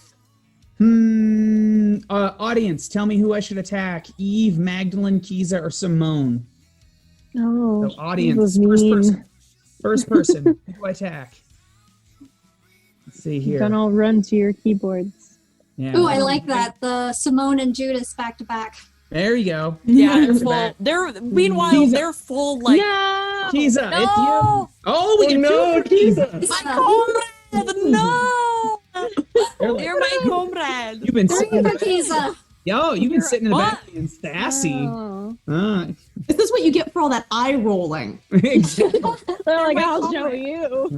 Audience, tell me who I should attack. Eve, Magdalene, Kiza, or Simone? Oh, so audience, first person. Who do I attack? Let's see here. You can all run to your keyboards. Yeah. Ooh, I like that. The Simone and Judas back to back. There you go. Yeah, they're full. Meanwhile, they're full like. No! Kiza, No! it's you. Oh, we get two for Kiza. My comrade, no! They're my comrade. You've been sitting in the Kiza. you've been sitting in the back being sassy. Oh. Is this what you get for all that eye rolling? Exactly. They're like, I'll show you.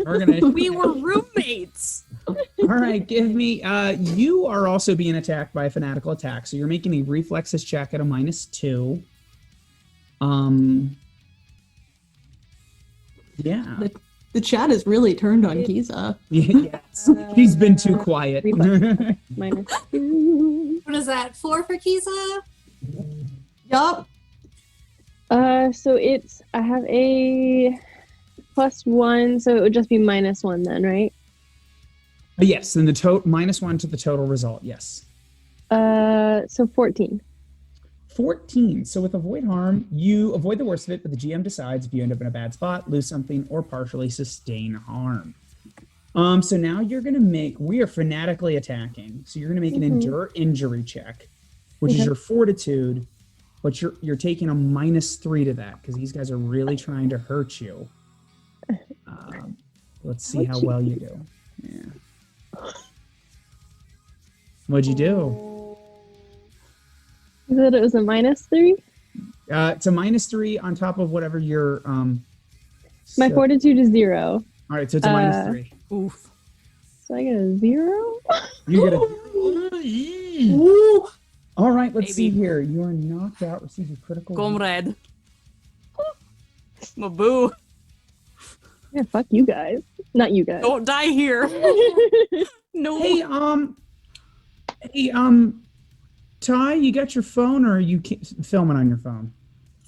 We were roommates. All right, give me. You are also being attacked by a fanatical attack, so you're making a reflexes check at a -2. Yeah. The chat is really turned on Kiza. Yes. He's been too quiet. -2. What is that? 4 for Kiza? Yup. So I have a +1, so it would just be -1 then, right? Yes, and the -1 to the total result. Yes. So 14. 14. So with avoid harm, you avoid the worst of it, but the GM decides if you end up in a bad spot, lose something, or partially sustain harm. So now you're gonna we are fanatically attacking. So you're gonna make an endure injury check, which is your fortitude, but you're taking a -3 to that because these guys are really trying to hurt you. Let's see how well you do. Yeah. What'd you do? You said it was a -3? It's a -3 on top of whatever your My fortitude is 0. All right, so it's a -3. Oof. So I get a 0? You get a Ooh. All right, let's see here. You are knocked out, receive a critical. Comrade. My boo. Yeah, fuck you guys. Not you guys. Don't die here. No. Hey, Ty, you got your phone, or are you filming on your phone?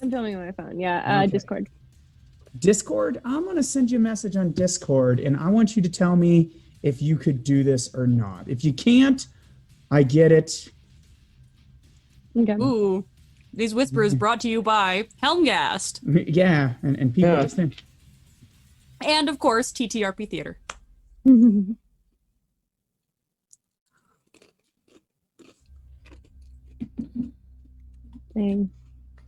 I'm filming on my phone. Yeah, Okay. Discord. Discord? I'm going to send you a message on Discord, and I want you to tell me if you could do this or not. If you can't, I get it. Okay. Ooh. These whispers brought to you by Helmgast. Yeah, and people just think. And, of course, TTRP Theater. Dang.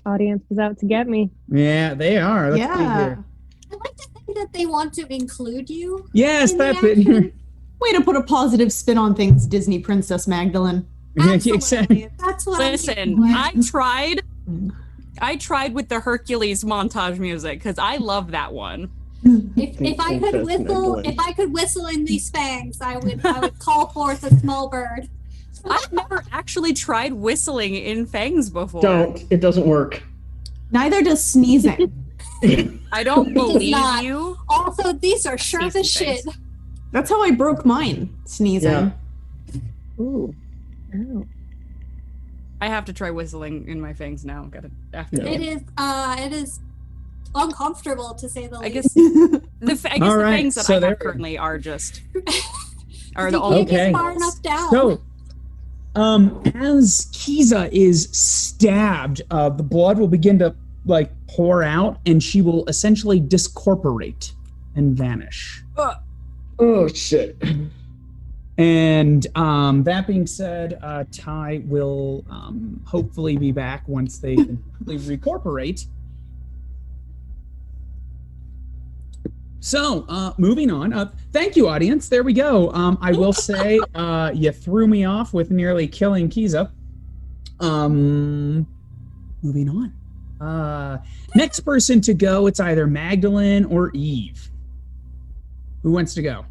Audience is out to get me. Yeah, they are. Let's see here. I like to think that they want to include you. Yes, in the that's it. action. Way to put a positive spin on things, Disney Princess Magdalene. Absolutely. That's what Listen, I'm I tried with the Hercules montage music because I love that one. If I could whistle in these fangs, I would call forth a small bird. I've never actually tried whistling in fangs before. Don't. It doesn't work. Neither does sneezing. I don't believe not. you. Also, these are sharp as shit. That's how I broke mine, sneezing. Yeah. Ooh. Oh. I have to try whistling in my fangs now. After It is uncomfortable to say the least. I guess the fangs that so I there- have currently are just are You the can't only. get far enough down. So, as Kiza is stabbed, the blood will begin to pour out, and she will essentially discorporate and vanish. Oh shit. And that being said, Ty will hopefully be back once they completely recorporate. So, moving on. Thank you, audience. There we go. I will say you threw me off with nearly killing Kiza. Moving on. Next person to go, it's either Magdalene or Eve. Who wants to go?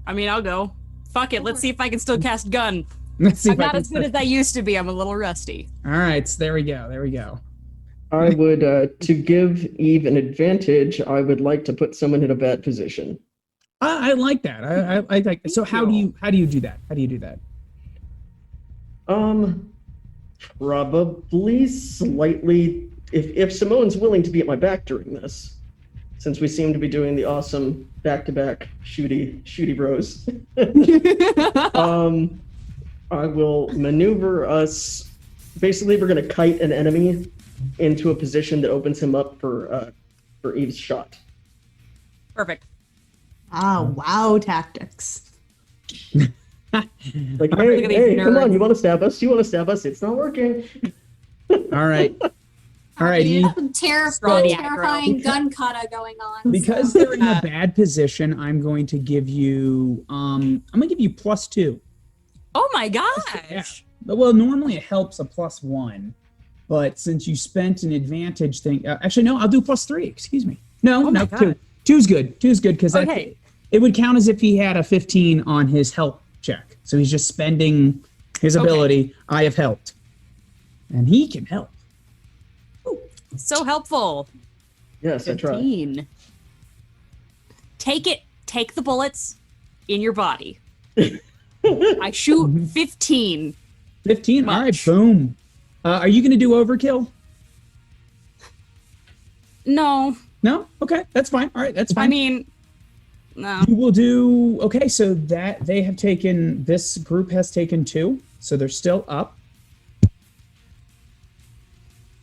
I mean, I'll go. Fuck it. Let's see if I can still cast gun. Let's see I'm if I not can as good as I used to be. I'm a little rusty. All right, so there we go. I would, to give Eve an advantage, I would like to put someone in a bad position. I like that. I like. So how do you do that? How do you do that? Probably slightly. If Simone's willing to be at my back during this, since we seem to be doing the awesome back-to-back shooty bros. I will maneuver us. Basically, we're going to kite an enemy into a position that opens him up for Eve's shot. Perfect. Wow, tactics. Like, hey, come on, you want to stab us? It's not working. All right. All right. You Eve. have some terrifying gun kata going on. Because they're in a bad position, I'm going to give you +2. Oh my gosh. Yeah. Well, normally it helps a +1, but since you spent an advantage thing, actually no, I'll do +3. Excuse me. No, my 2. God. 2's good. 2's good because Okay. it would count as if he had a 15 on his help check. So he's just spending his ability. I have helped, and he can help. So helpful. Yes, I tried. 15. Take the bullets in your body. I shoot 15. 15. All right, boom. Are you going to do overkill? No. No? Okay, that's fine. All right, that's fine. I mean, no. You will do, okay, so that they have taken, this group has taken 2, so they're still up.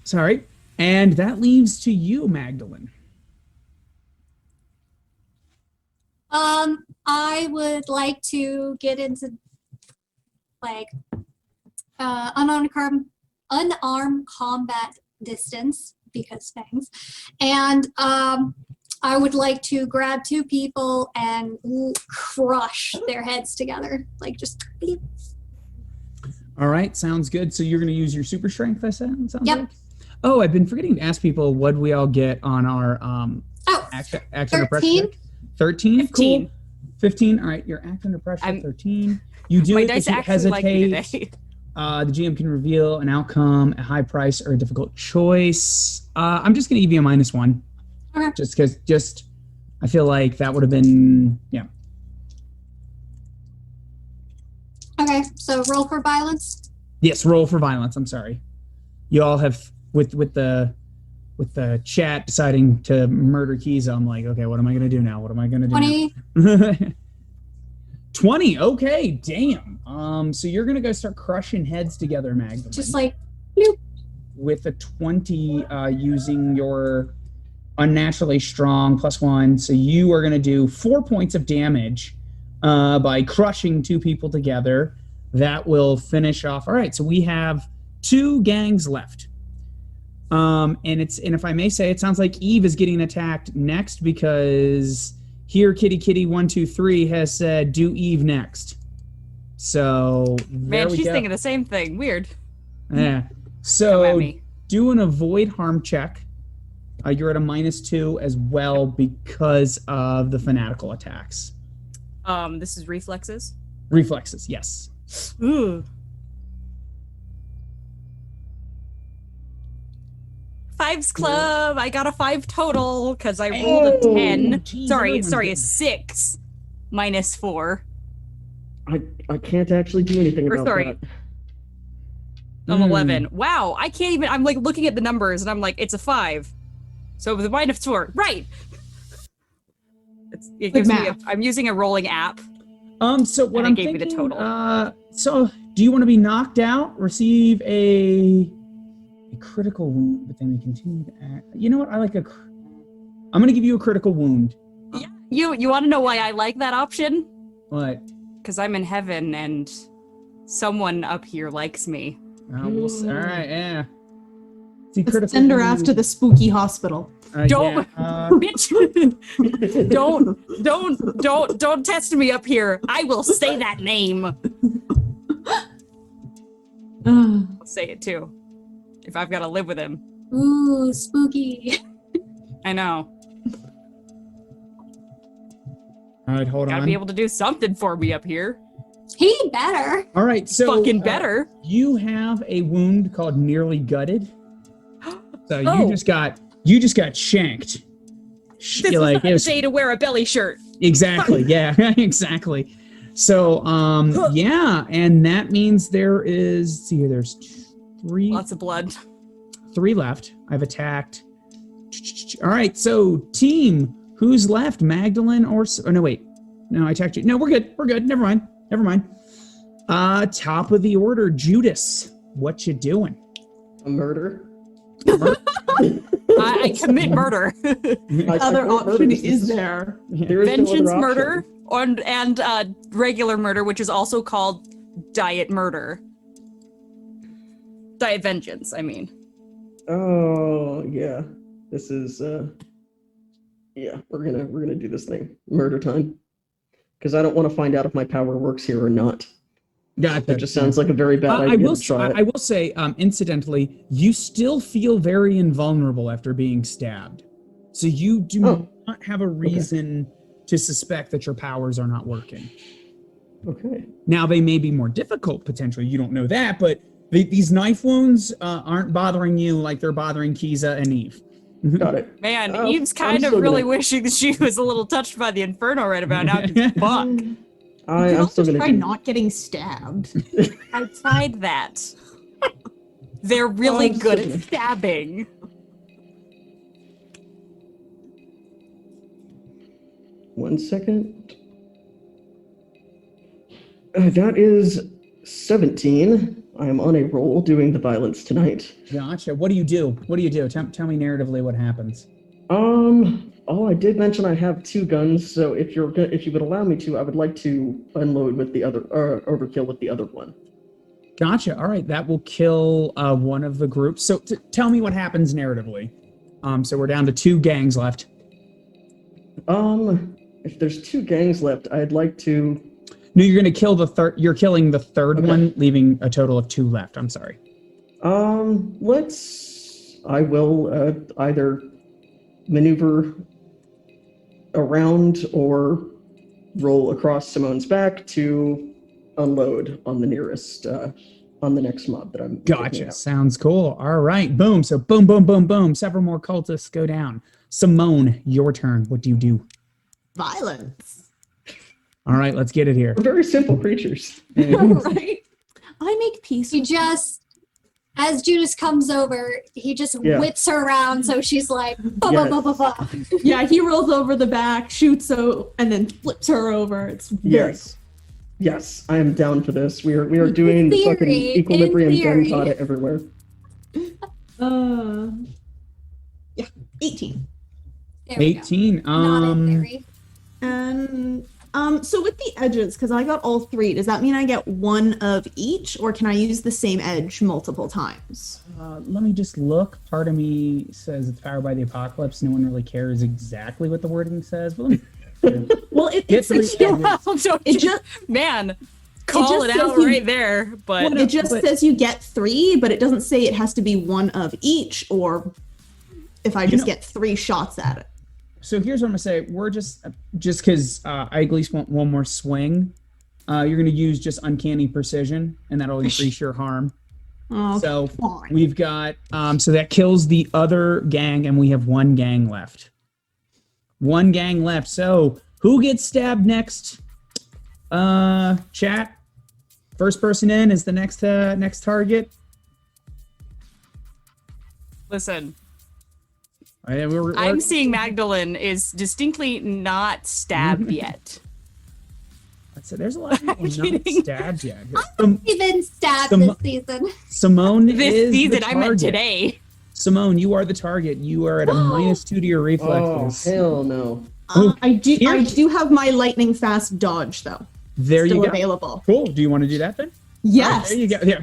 Sorry. And that leaves to you, Magdalene. I would like to get into like unarmed combat distance because fangs, and I would like to grab 2 people and crush their heads together, like just. Beep. All right, sounds good. So you're going to use your super strength, I said? Sounds Yep. like? Oh, I've been forgetting to ask people what we all get on our action under pressure 13? check. 13? 15. Cool. 15. All right, you're acting under pressure. 13. You do My it dice if you actually like me hesitate. today. The GM can reveal an outcome, a high price, or a difficult choice. I'm just going to give you a -1. Okay. Just because, I feel like that would have been, yeah. Okay, so roll for violence. Yes, roll for violence. I'm sorry. You all have with the chat deciding to murder Kiza. I'm like, okay, what am I going to do now? What am I going to do 20. now? 20. Okay, damn. So you're going to go start crushing heads together, Magdalene. Just like, bloop. With a 20, using your unnaturally strong +1. So you are going to do 4 points of damage by crushing 2 people together. That will finish off. All right, so we have 2 gangs left. And if I may say, it sounds like Eve is getting attacked next because here Kitty 1 2 3 has said do Eve next. So Man, she's thinking the same thing. Weird. Yeah. Come at So me. do an avoid harm check. You're at a -2 as well because of the fanatical attacks. This is reflexes. Reflexes, yes. Ooh. 5's club. I got a 5 total because I rolled a 10. Geez, sorry, everyone's a getting- 6 -4. I can't actually do anything Or about sorry. that. I'm 11. Wow, I can't even. I'm like looking at the numbers and I'm like, it's a 5. So with a -4, right? It gives me. I'm using a rolling app. So what And it I'm gave me thinking, the total. so do you want to be knocked out, receive a critical wound, but then we continue to act? You know what? I'm going to give you a critical wound. Yeah. You want to know why I like that option? What? Because I'm in heaven and someone up here likes me. All right, yeah. See, critical Let's send her wound. ass to the spooky hospital. Don't, yeah, bitch. don't test me up here. I will say that name. I'll say it too. If I've got to live with him. Ooh, spooky. I know. all right, hold Gotta on. be able to do something for me up here. He better. All right, so Fucking better. you have a wound called nearly gutted. So Oh. you just got shanked. This is Like, not it the was- day to wear a belly shirt. Exactly. Yeah, exactly. So, yeah, and that means there is, let's see here, there's 3 Lots of blood. 3 left. I've attacked. All right, so team, who's left? Magdalene or no, wait. No, I attacked you. No, we're good. We're good. Never mind. Top of the order, Judas. What you doing? A murder? I commit murder. Other option is there. There is no Vengeance other murder option. and regular murder, which is also called diet murder. Diet vengeance, I mean. Oh yeah, this is yeah. We're gonna do this thing. Murder time. Because I don't want to find out if my power works here or not. Gotcha. It just sounds like a very bad idea to try it. I will say, incidentally, you still feel very invulnerable after being stabbed. So you do not have a reason to suspect that your powers are not working. Okay. Now, they may be more difficult, potentially. You don't know that, but these knife wounds aren't bothering you like they're bothering Kiza and Eve. Got it. Man, Oh, Eve's kind I'm of still really gonna- wishing that she was a little touched by the Inferno right about now. 'Cause fuck. I'm still gonna try do not getting stabbed. I tried that. They're really I'm good still at stabbing. One second. That is 17. I am on a roll doing the violence tonight. Gotcha. What do you do? Tell me narratively what happens. Oh, I did mention I have 2 guns, so if you would allow me to, I would like to unload with the other, or overkill with the other one. Gotcha. All right, that will kill one of the groups. So tell me what happens narratively. So we're down to 2 gangs left. If there's 2 gangs left, I'd like to. No, you're going to kill the third. You're killing the third Okay. one, leaving a total of 2 left. I'm sorry. I will either maneuver around or roll across Simone's back to unload on the nearest, on the next mob that I'm picking Gotcha. up. Sounds cool. All right. Boom. So boom, boom, boom, boom. Several more cultists go down. Simone, your turn. What do you do? Violence. All right. Let's get it here. We're very simple creatures. Right? I make peace. He just, as Judas comes over, he just whips her around, so she's like, bah, bah, bah, bah, bah. Yeah, he rolls over the back, shoots and then flips her over. It's very Yes, I am down for this. We are doing the fucking equilibrium gun everywhere. Yeah, 18. There we go. 18. Not in theory. And so with the edges, because I got all 3, does that mean I get 1 of each, or can I use the same edge multiple times? Let me just look. Part of me says it's powered by the apocalypse. No one really cares exactly what the wording says. But Well, it just Man, call it out right there. But it just says you get 3, but it doesn't say it has to be 1 of each, or if I just get 3 shots at it. So here's what I'm gonna say. We're just because I at least want one more swing. You're gonna use just uncanny precision, and that'll increase your harm. Oh, So fine. we've got so that kills the other gang, and we have 1 gang left. 1 gang left. So who gets stabbed next? Chat. First person in is the next target. listen, We're I'm seeing Magdalene is distinctly not stabbed yet. So there's a lot of people not stabbed yet. Even stabbed this season. Simone This is season, the I meant target. today. Simone, you are the target. You are at a -2 to your Oh, reflexes. hell no. I do have my lightning fast dodge though. There Still you go. available. Cool. Do you want to do that then? Yes. There you go. Yeah.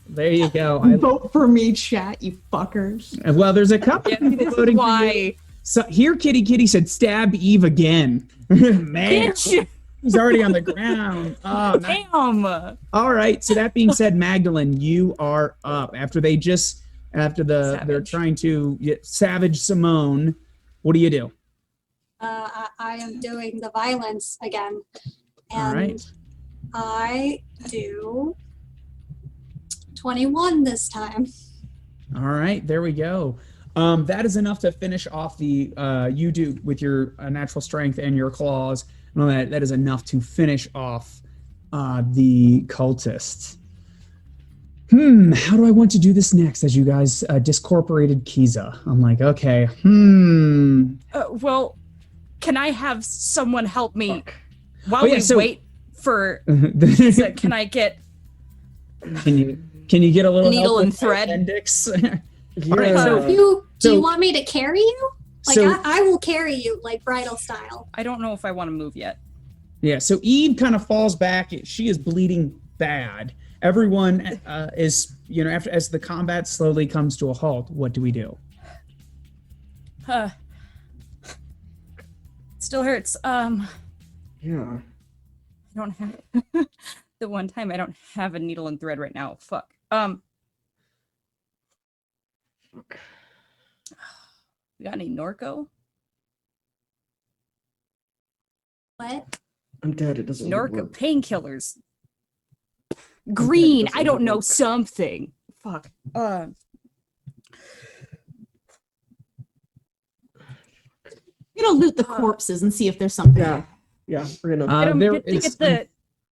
There you go. Vote for me, chat, you fuckers. Well, there's a couple Yeah, people this is voting for you. why. So here, Kitty said, "Stab Eve again." Man, Bitch. he's already on the ground. Oh, nice. Damn. All right. So that being said, Magdalene, you are up after they're Savage. trying to savage Simone. What do you do? I am doing the violence again. And All right. I do 21 this time. All right, there we go. That is enough to finish off the you do with your natural strength and your claws. No, that is enough to finish off the cultists. How do I want to do this next? As you guys discorporated Kiza, I'm like, okay. Well, can I have someone help me while Oh, yeah, we so- wait for? Can I get Can you get a little Needle help and with my thread? appendix? Yeah. All right, so- Do So- you want me to carry you? Like, So- I will carry you, like bridal style. I don't know if I want to move yet. Yeah, so Eve kind of falls back. She is bleeding bad. Everyone is, as the combat slowly comes to a halt, what do we do? Still hurts. Yeah. I don't have the one time I don't have a needle and thread right now. Fuck. You got any Norco? What? I'm dead. It doesn't Norco work. painkillers. Green. doesn't I don't know work. something. Fuck. I'm gonna loot the corpses and see if there's something. Yeah. We're gonna. Get 'em- there get is- the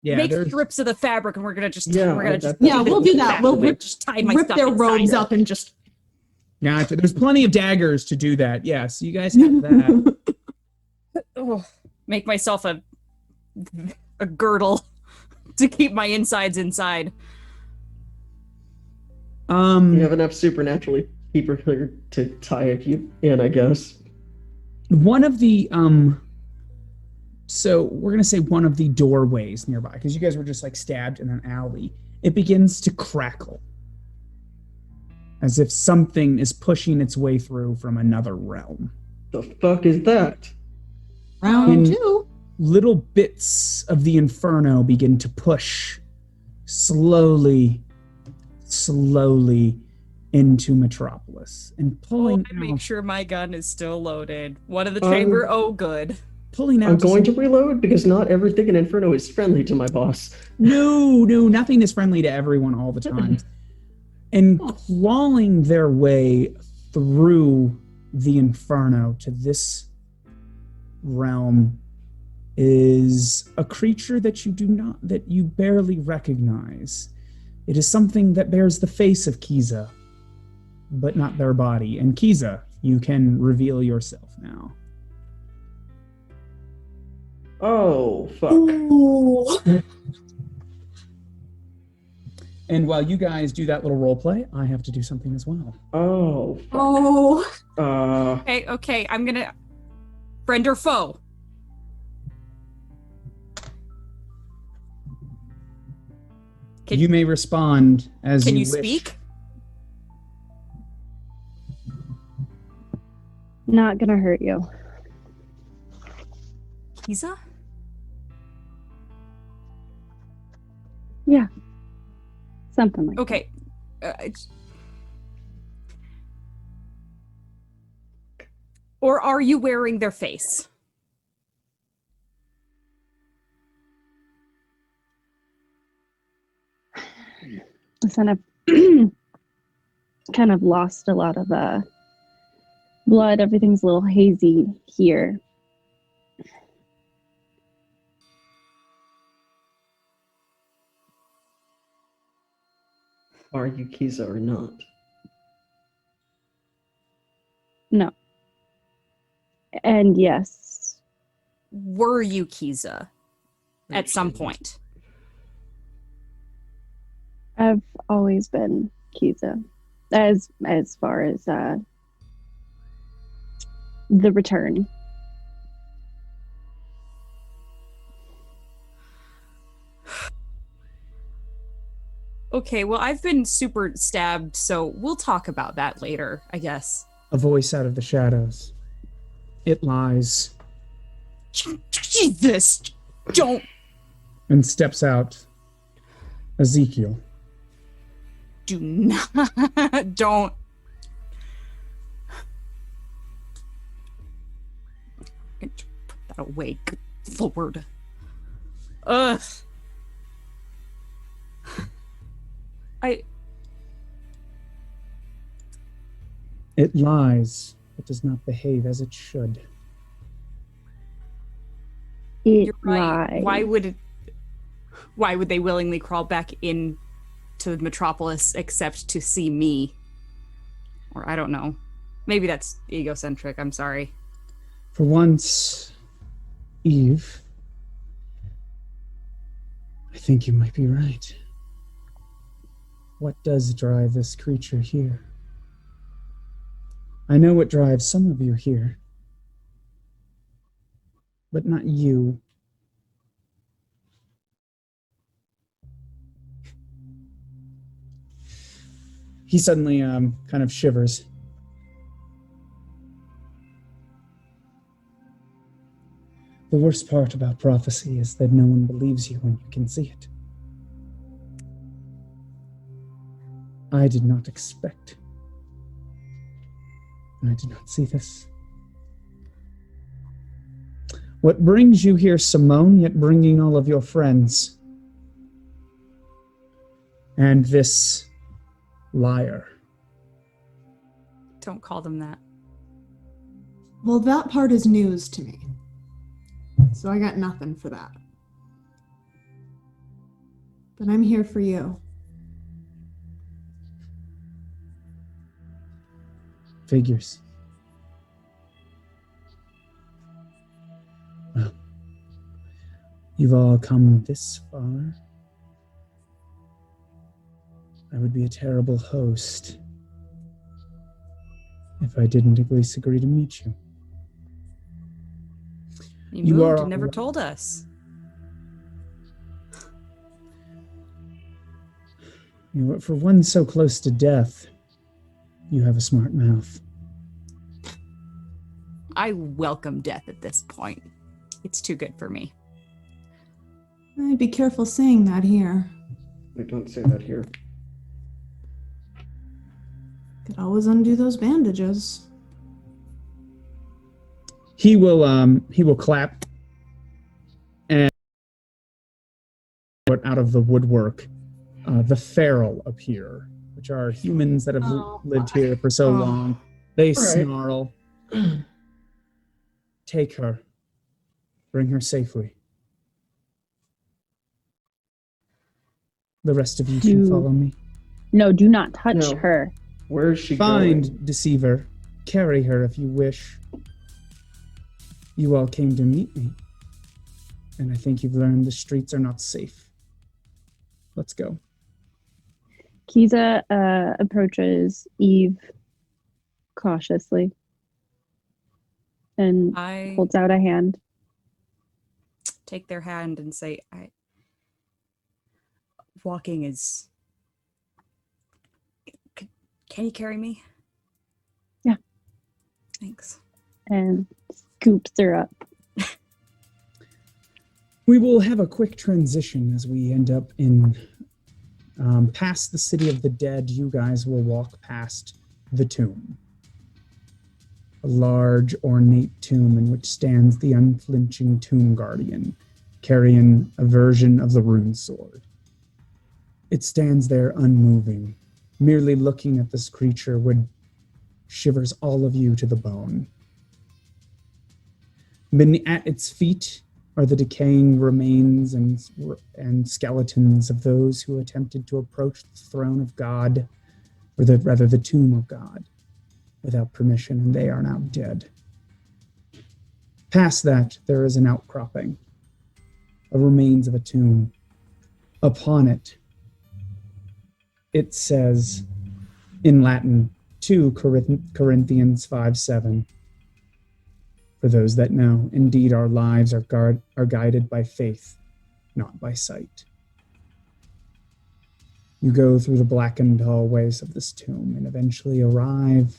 make there's- strips of the fabric, and we're gonna just Yeah, we're gonna just that- we'll do that. We'll We're just tie my Rip stuff their inside robes it. up and just. Gotcha. There's plenty of daggers to do that. Yes, you guys have that. Oh, make myself a girdle to keep my insides inside. You have enough supernaturally. keep her here to tie you in, I guess. One of the so we're gonna say one of the doorways nearby, because you guys were just like stabbed in an alley. It begins to crackle, as if something is pushing its way through from another realm. The fuck is that? Round two. Little bits of the inferno begin to push slowly into Metropolis and pulling I make sure my gun is still loaded. One of the Um, chamber. Oh, good. pulling out. I'm going to reload because not everything in Inferno is friendly to my boss. No, nothing is friendly to everyone all the time. And clawing their way through the inferno to this realm is a creature that you barely recognize. It is something that bears the face of Kiza, but not their body. And Kiza, you can reveal yourself now. Oh, fuck. Ooh. And while you guys do that little role play, I have to do something as well. Oh, fuck. Oh. Okay, I'm gonna... Friend or foe? You may respond as Can you you wish. speak? Not gonna hurt you. Kiza? Yeah. Something like Okay. Or are you wearing their face? that. Listen, I've kind of lost a lot of blood. Everything's a little hazy here. Are you Kiza or not? No. And yes. Were you Kiza at some point? I've always been Kiza. As far as the return. Okay, well, I've been super stabbed, so we'll talk about that later, I guess. A voice out of the shadows. It lies. Jesus! Don't! And steps out Ezekiel. Do not. Don't. Put that away. Good Lord. Ugh. It lies, but does not behave as it should. You're right. Why would they willingly crawl back in to Metropolis except to see me? Or I don't know. Maybe that's egocentric. I'm sorry. For once, Eve, I think you might be right. What does drive this creature here? I know what drives some of you here, but not you. He suddenly kind of shivers. The worst part about prophecy is that no one believes you when you can see it. I did not expect, and I did not see this. What brings you here, Simone, yet bringing all of your friends? And this liar. Don't call them that. Well, that part is news to me. So I got nothing for that. But I'm here for you. Figures. Well, you've all come this far. I would be a terrible host if I didn't at least agree to meet you. You moved and never told us. For one so close to death, you have a smart mouth. I welcome death at this point. It's too good for me. I'd be careful saying that here. We don't say that here. Could always undo those bandages. He will clap and out of the woodwork, the feral appear, which are humans that have lived here for so long. They snarl. Take her. Bring her safely. The rest of you can follow me. No, do not touch her. Where is she Find going? Deceiver. Carry her if you wish. You all came to meet me. And I think you've learned the streets are not safe. Let's go. Kiza approaches Eve cautiously and holds out a hand. Take their hand and say, walking is... Can you carry me? Yeah. Thanks. And scoops her up. We will have a quick transition as we end up in past the city of the dead. You guys will walk past the tomb. A large, ornate tomb in which stands the unflinching tomb guardian, carrying a version of the rune sword. It stands there unmoving. Merely looking at this creature shivers all of you to the bone. At its feet are the decaying remains and skeletons of those who attempted to approach the throne of God, or rather the tomb of God, without permission, and they are now dead. Past that, there is an outcropping, a remains of a tomb. Upon it, it says in Latin, 2 Corinthians 5:7. For those that know, indeed our lives are guided by faith, not by sight. You go through the blackened hallways of this tomb and eventually arrive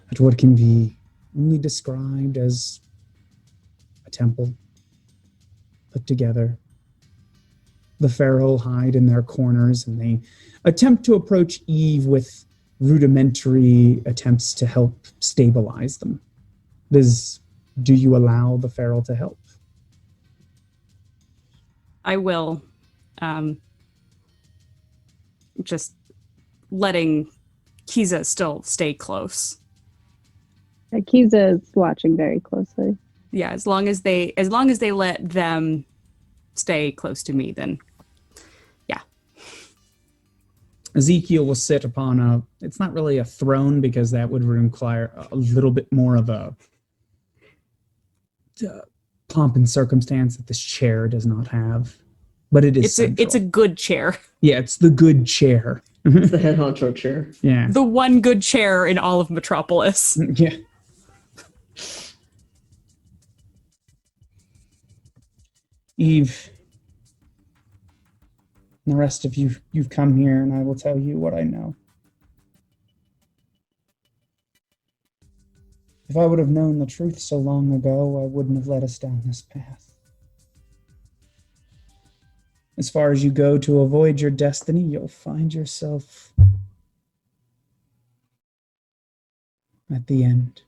at what can be only described as a temple put together. The feral hide in their corners and they attempt to approach Eve with rudimentary attempts to help stabilize them. Do you allow the feral to help? I will. Just letting Kiza still stay close. Kiza is watching very closely. Yeah, as long as they let them stay close to me, then yeah. Ezekiel will sit upon it's not really a throne because that would require a little bit more of a pomp and circumstance that this chair does not have, but it's a good chair. Yeah, it's the good chair. It's the head honcho chair. Yeah, the one good chair in all of Metropolis. Yeah. Eve, and the rest of you've come here, and I will tell you what I know. If I would have known the truth so long ago, I wouldn't have led us down this path. As far as you go to avoid your destiny, you'll find yourself at the end.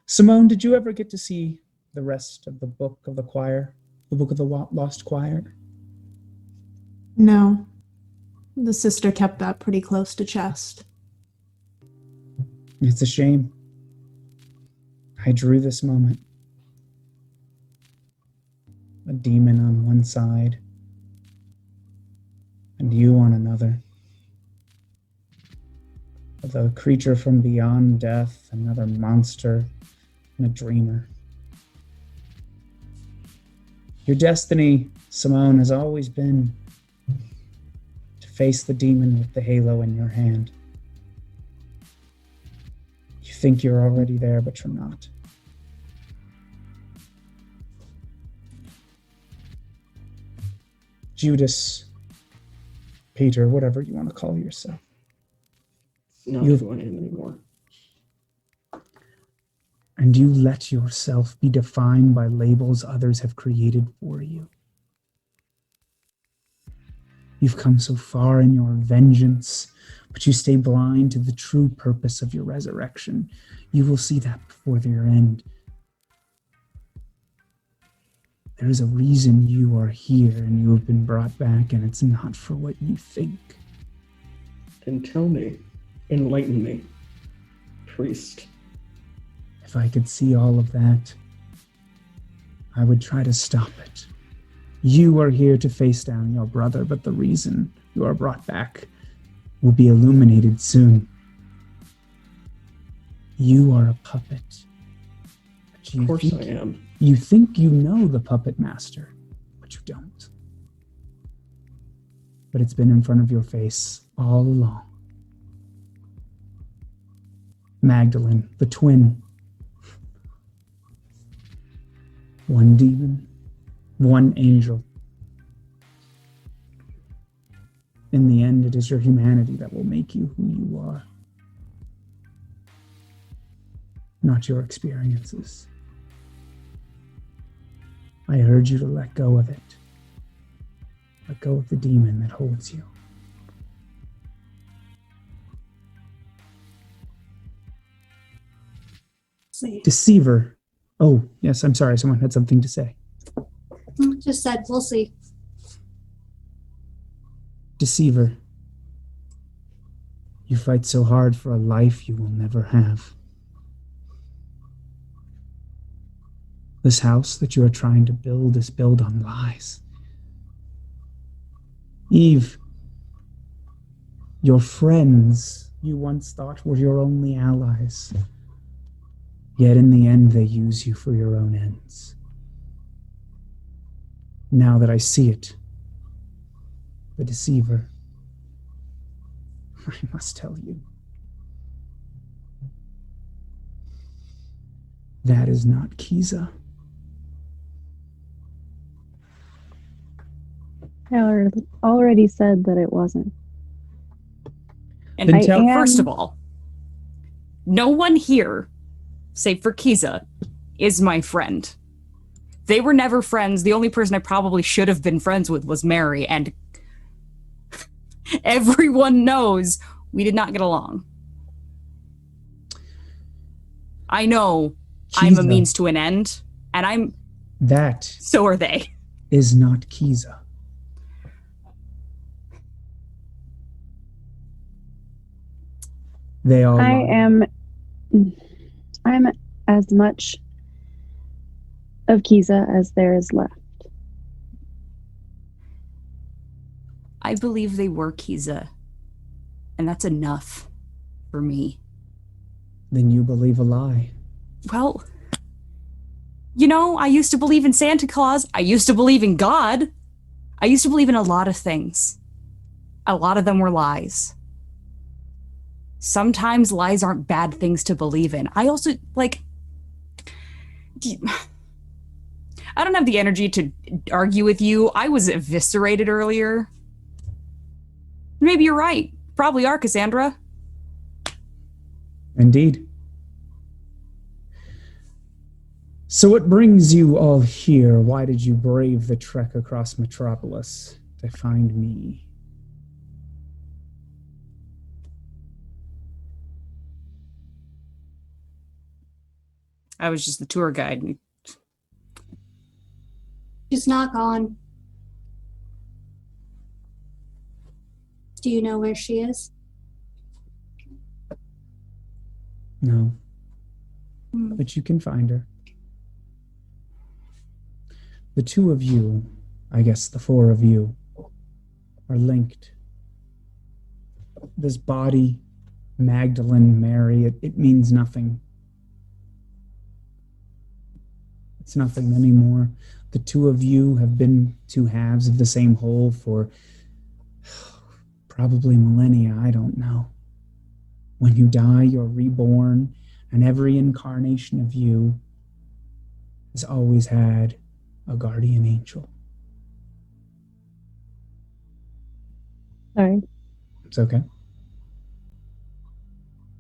Simone, did you ever get to see the rest of the book of the choir? The book of the lost choir? No. The sister kept that pretty close to chest. It's a shame. I drew this moment. A demon on one side, and you on another. The creature from beyond death, another monster, and a dreamer. Your destiny, Simone, has always been to face the demon with the halo in your hand. think you're already there, but you're not. Judas, Peter, whatever you want to call yourself. It's not who I am anymore. And you let yourself be defined by labels others have created for you. You've come so far in your vengeance, but you stay blind to the true purpose of your resurrection. You will see that before your end. There is a reason you are here and you have been brought back, and it's not for what you think. Then tell me, enlighten me, priest. If I could see all of that, I would try to stop it. You are here to face down your brother, but the reason you are brought back will be illuminated soon. You are a puppet. Of course I am. You think you know the puppet master, but you don't. But it's been in front of your face all along. Magdalene, the twin. One demon, one angel. In the end, it is your humanity that will make you who you are, not your experiences. I urge you to let go of it. Let go of the demon that holds you. See. Deceiver. Oh, yes, I'm sorry. Someone had something to say. Just said, we'll see. Deceiver. You fight so hard for a life you will never have. This house that you are trying to build is built on lies. Eve, your friends you once thought were your only allies. Yet in the end, they use you for your own ends. Now that I see it, the deceiver, I must tell you, that is not Kiza. I already said that it wasn't. And first of all, no one here, save for Kiza, is my friend. They were never friends. The only person I probably should have been friends with was Mary, and everyone knows we did not get along. I know Kiza, I'm a means to an end, and so are they. Is not Kiza. They all I'm as much of Kiza as there is left. I believe they were Kiza, and that's enough for me. Then you believe a lie. Well, you know, I used to believe in Santa Claus. I used to believe in God. I used to believe in a lot of things. A lot of them were lies. Sometimes lies aren't bad things to believe in. I also, I don't have the energy to argue with you. I was eviscerated earlier. Maybe you're right. Probably are, Cassandra. Indeed. So what brings you all here? Why did you brave the trek across Metropolis to find me? I was just the tour guide. She's not gone. Do you know where she is? No. But you can find her. The two of you, I guess the four of you, are linked. This body, Magdalene, Mary, it means nothing. It's nothing anymore. The two of you have been two halves of the same whole for probably millennia, I don't know. When you die, you're reborn And every incarnation of you has always had a guardian angel. Sorry. It's okay.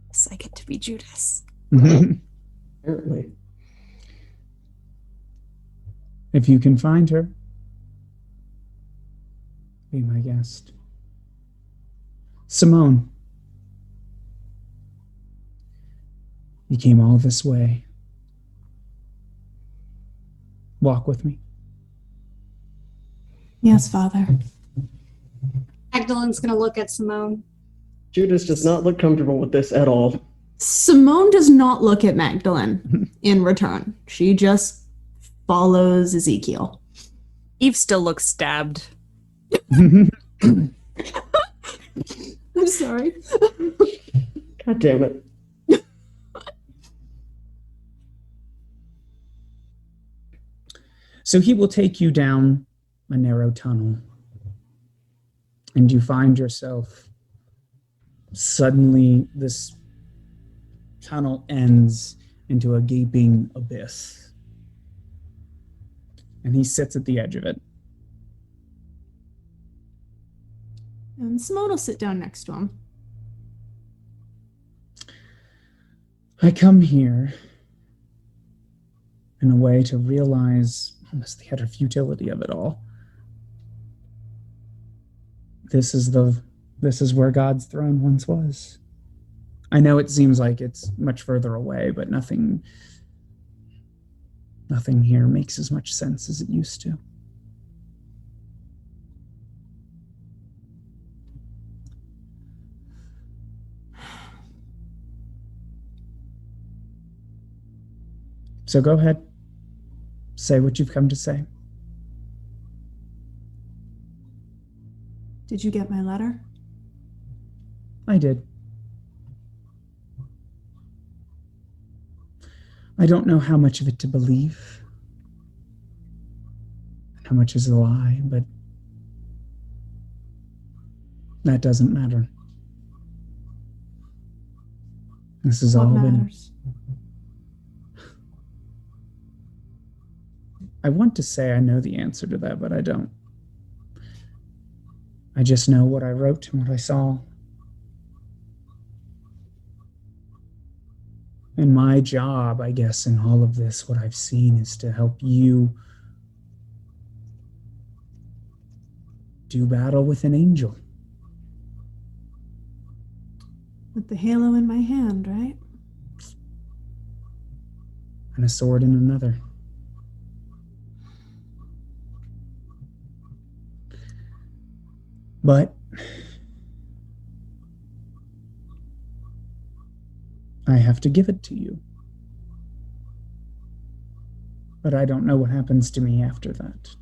Yes, I get to be Judas. Apparently. If you can find her, be my guest. Simone, you came all this way. Walk with me. Yes, Father. Magdalen's gonna look at Simone. Judas does not look comfortable with this at all. Simone does not look at Magdalene in return. She just follows Ezekiel. Eve still looks stabbed. I'm sorry. God damn it. So he will take you down a narrow tunnel, and you find yourself suddenly this tunnel ends into a gaping abyss. And he sits at the edge of it. And Simone will sit down next to him. I come here in a way to realize almost the utter futility of it all. This is where God's throne once was. I know it seems like it's much further away, but nothing here makes as much sense as it used to. So go ahead. Say what you've come to say. Did you get my letter? I did. I don't know how much of it to believe, and how much is a lie, but that doesn't matter. This has all been... I want to say I know the answer to that, but I don't. I just know what I wrote and what I saw. And my job, I guess, in all of this, what I've seen is to help you do battle with an angel. With the halo in my hand, right? And a sword in another. But I have to give it to you. But I don't know what happens to me after that.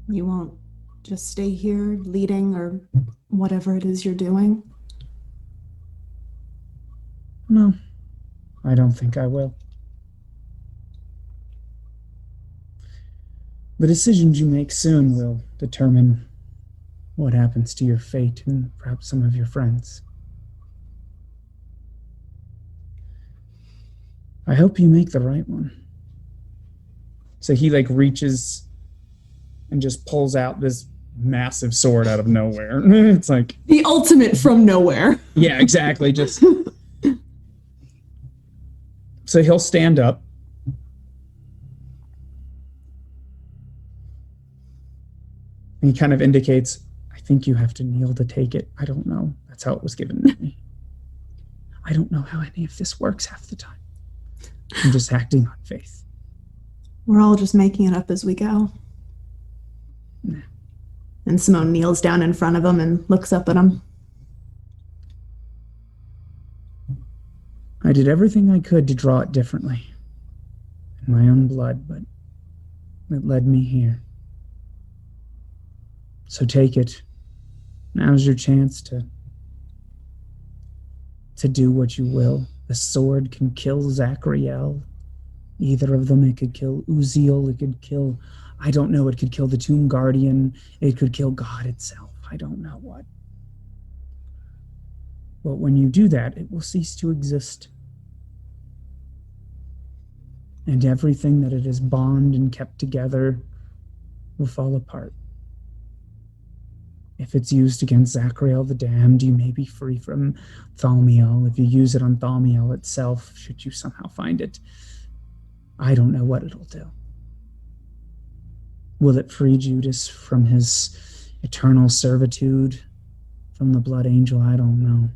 You won't just stay here leading or whatever it is you're doing? No, I don't think I will. The decisions you make soon will determine what happens to your fate and perhaps some of your friends. I hope you make the right one. So he reaches and just pulls out this massive sword out of nowhere. It's like the ultimate from nowhere. Yeah, exactly. Just so he'll stand up. And he kind of indicates, I think you have to kneel to take it. I don't know. That's how it was given to me. I don't know how any of this works half the time. I'm just acting on faith. We're all just making it up as we go. Nah. And Simone kneels down in front of him and looks up at him. I did everything I could to draw it differently. In my own blood, but it led me here. So take it. Now's your chance to do what you will. The sword can kill Zachariel. Either of them. It could kill Uziel. It could kill, I don't know, it could kill the Tomb Guardian. It could kill God itself. I don't know what. But when you do that, it will cease to exist. And everything that it has bonded and kept together will fall apart. If it's used against Zachariel the Damned, you may be free from Thaumiel. If you use it on Thaumiel itself, should you somehow find it, I don't know what it'll do. Will it free Judas from his eternal servitude from the Blood Angel? I don't know.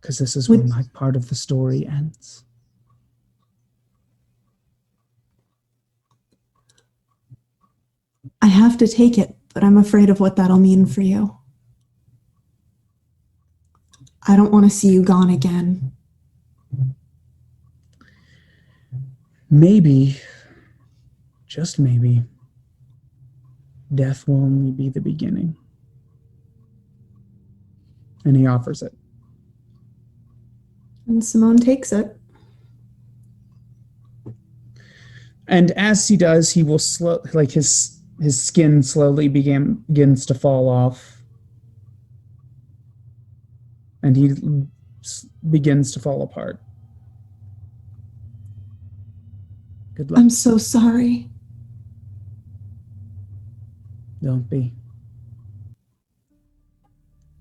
Because this is where my part of the story ends. I have to take it, but I'm afraid of what that'll mean for you. I don't want to see you gone again. Maybe, just maybe, death will only be the beginning. And he offers it. And Simone takes it. And as he does, he will his skin slowly begins to fall off. And he begins to fall apart. Good luck. I'm so sorry. Don't be.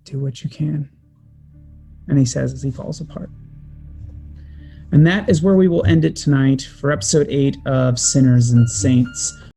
Do what you can. And he says as he falls apart. And that is where we will end it tonight for episode 8 of Sinners and Saints.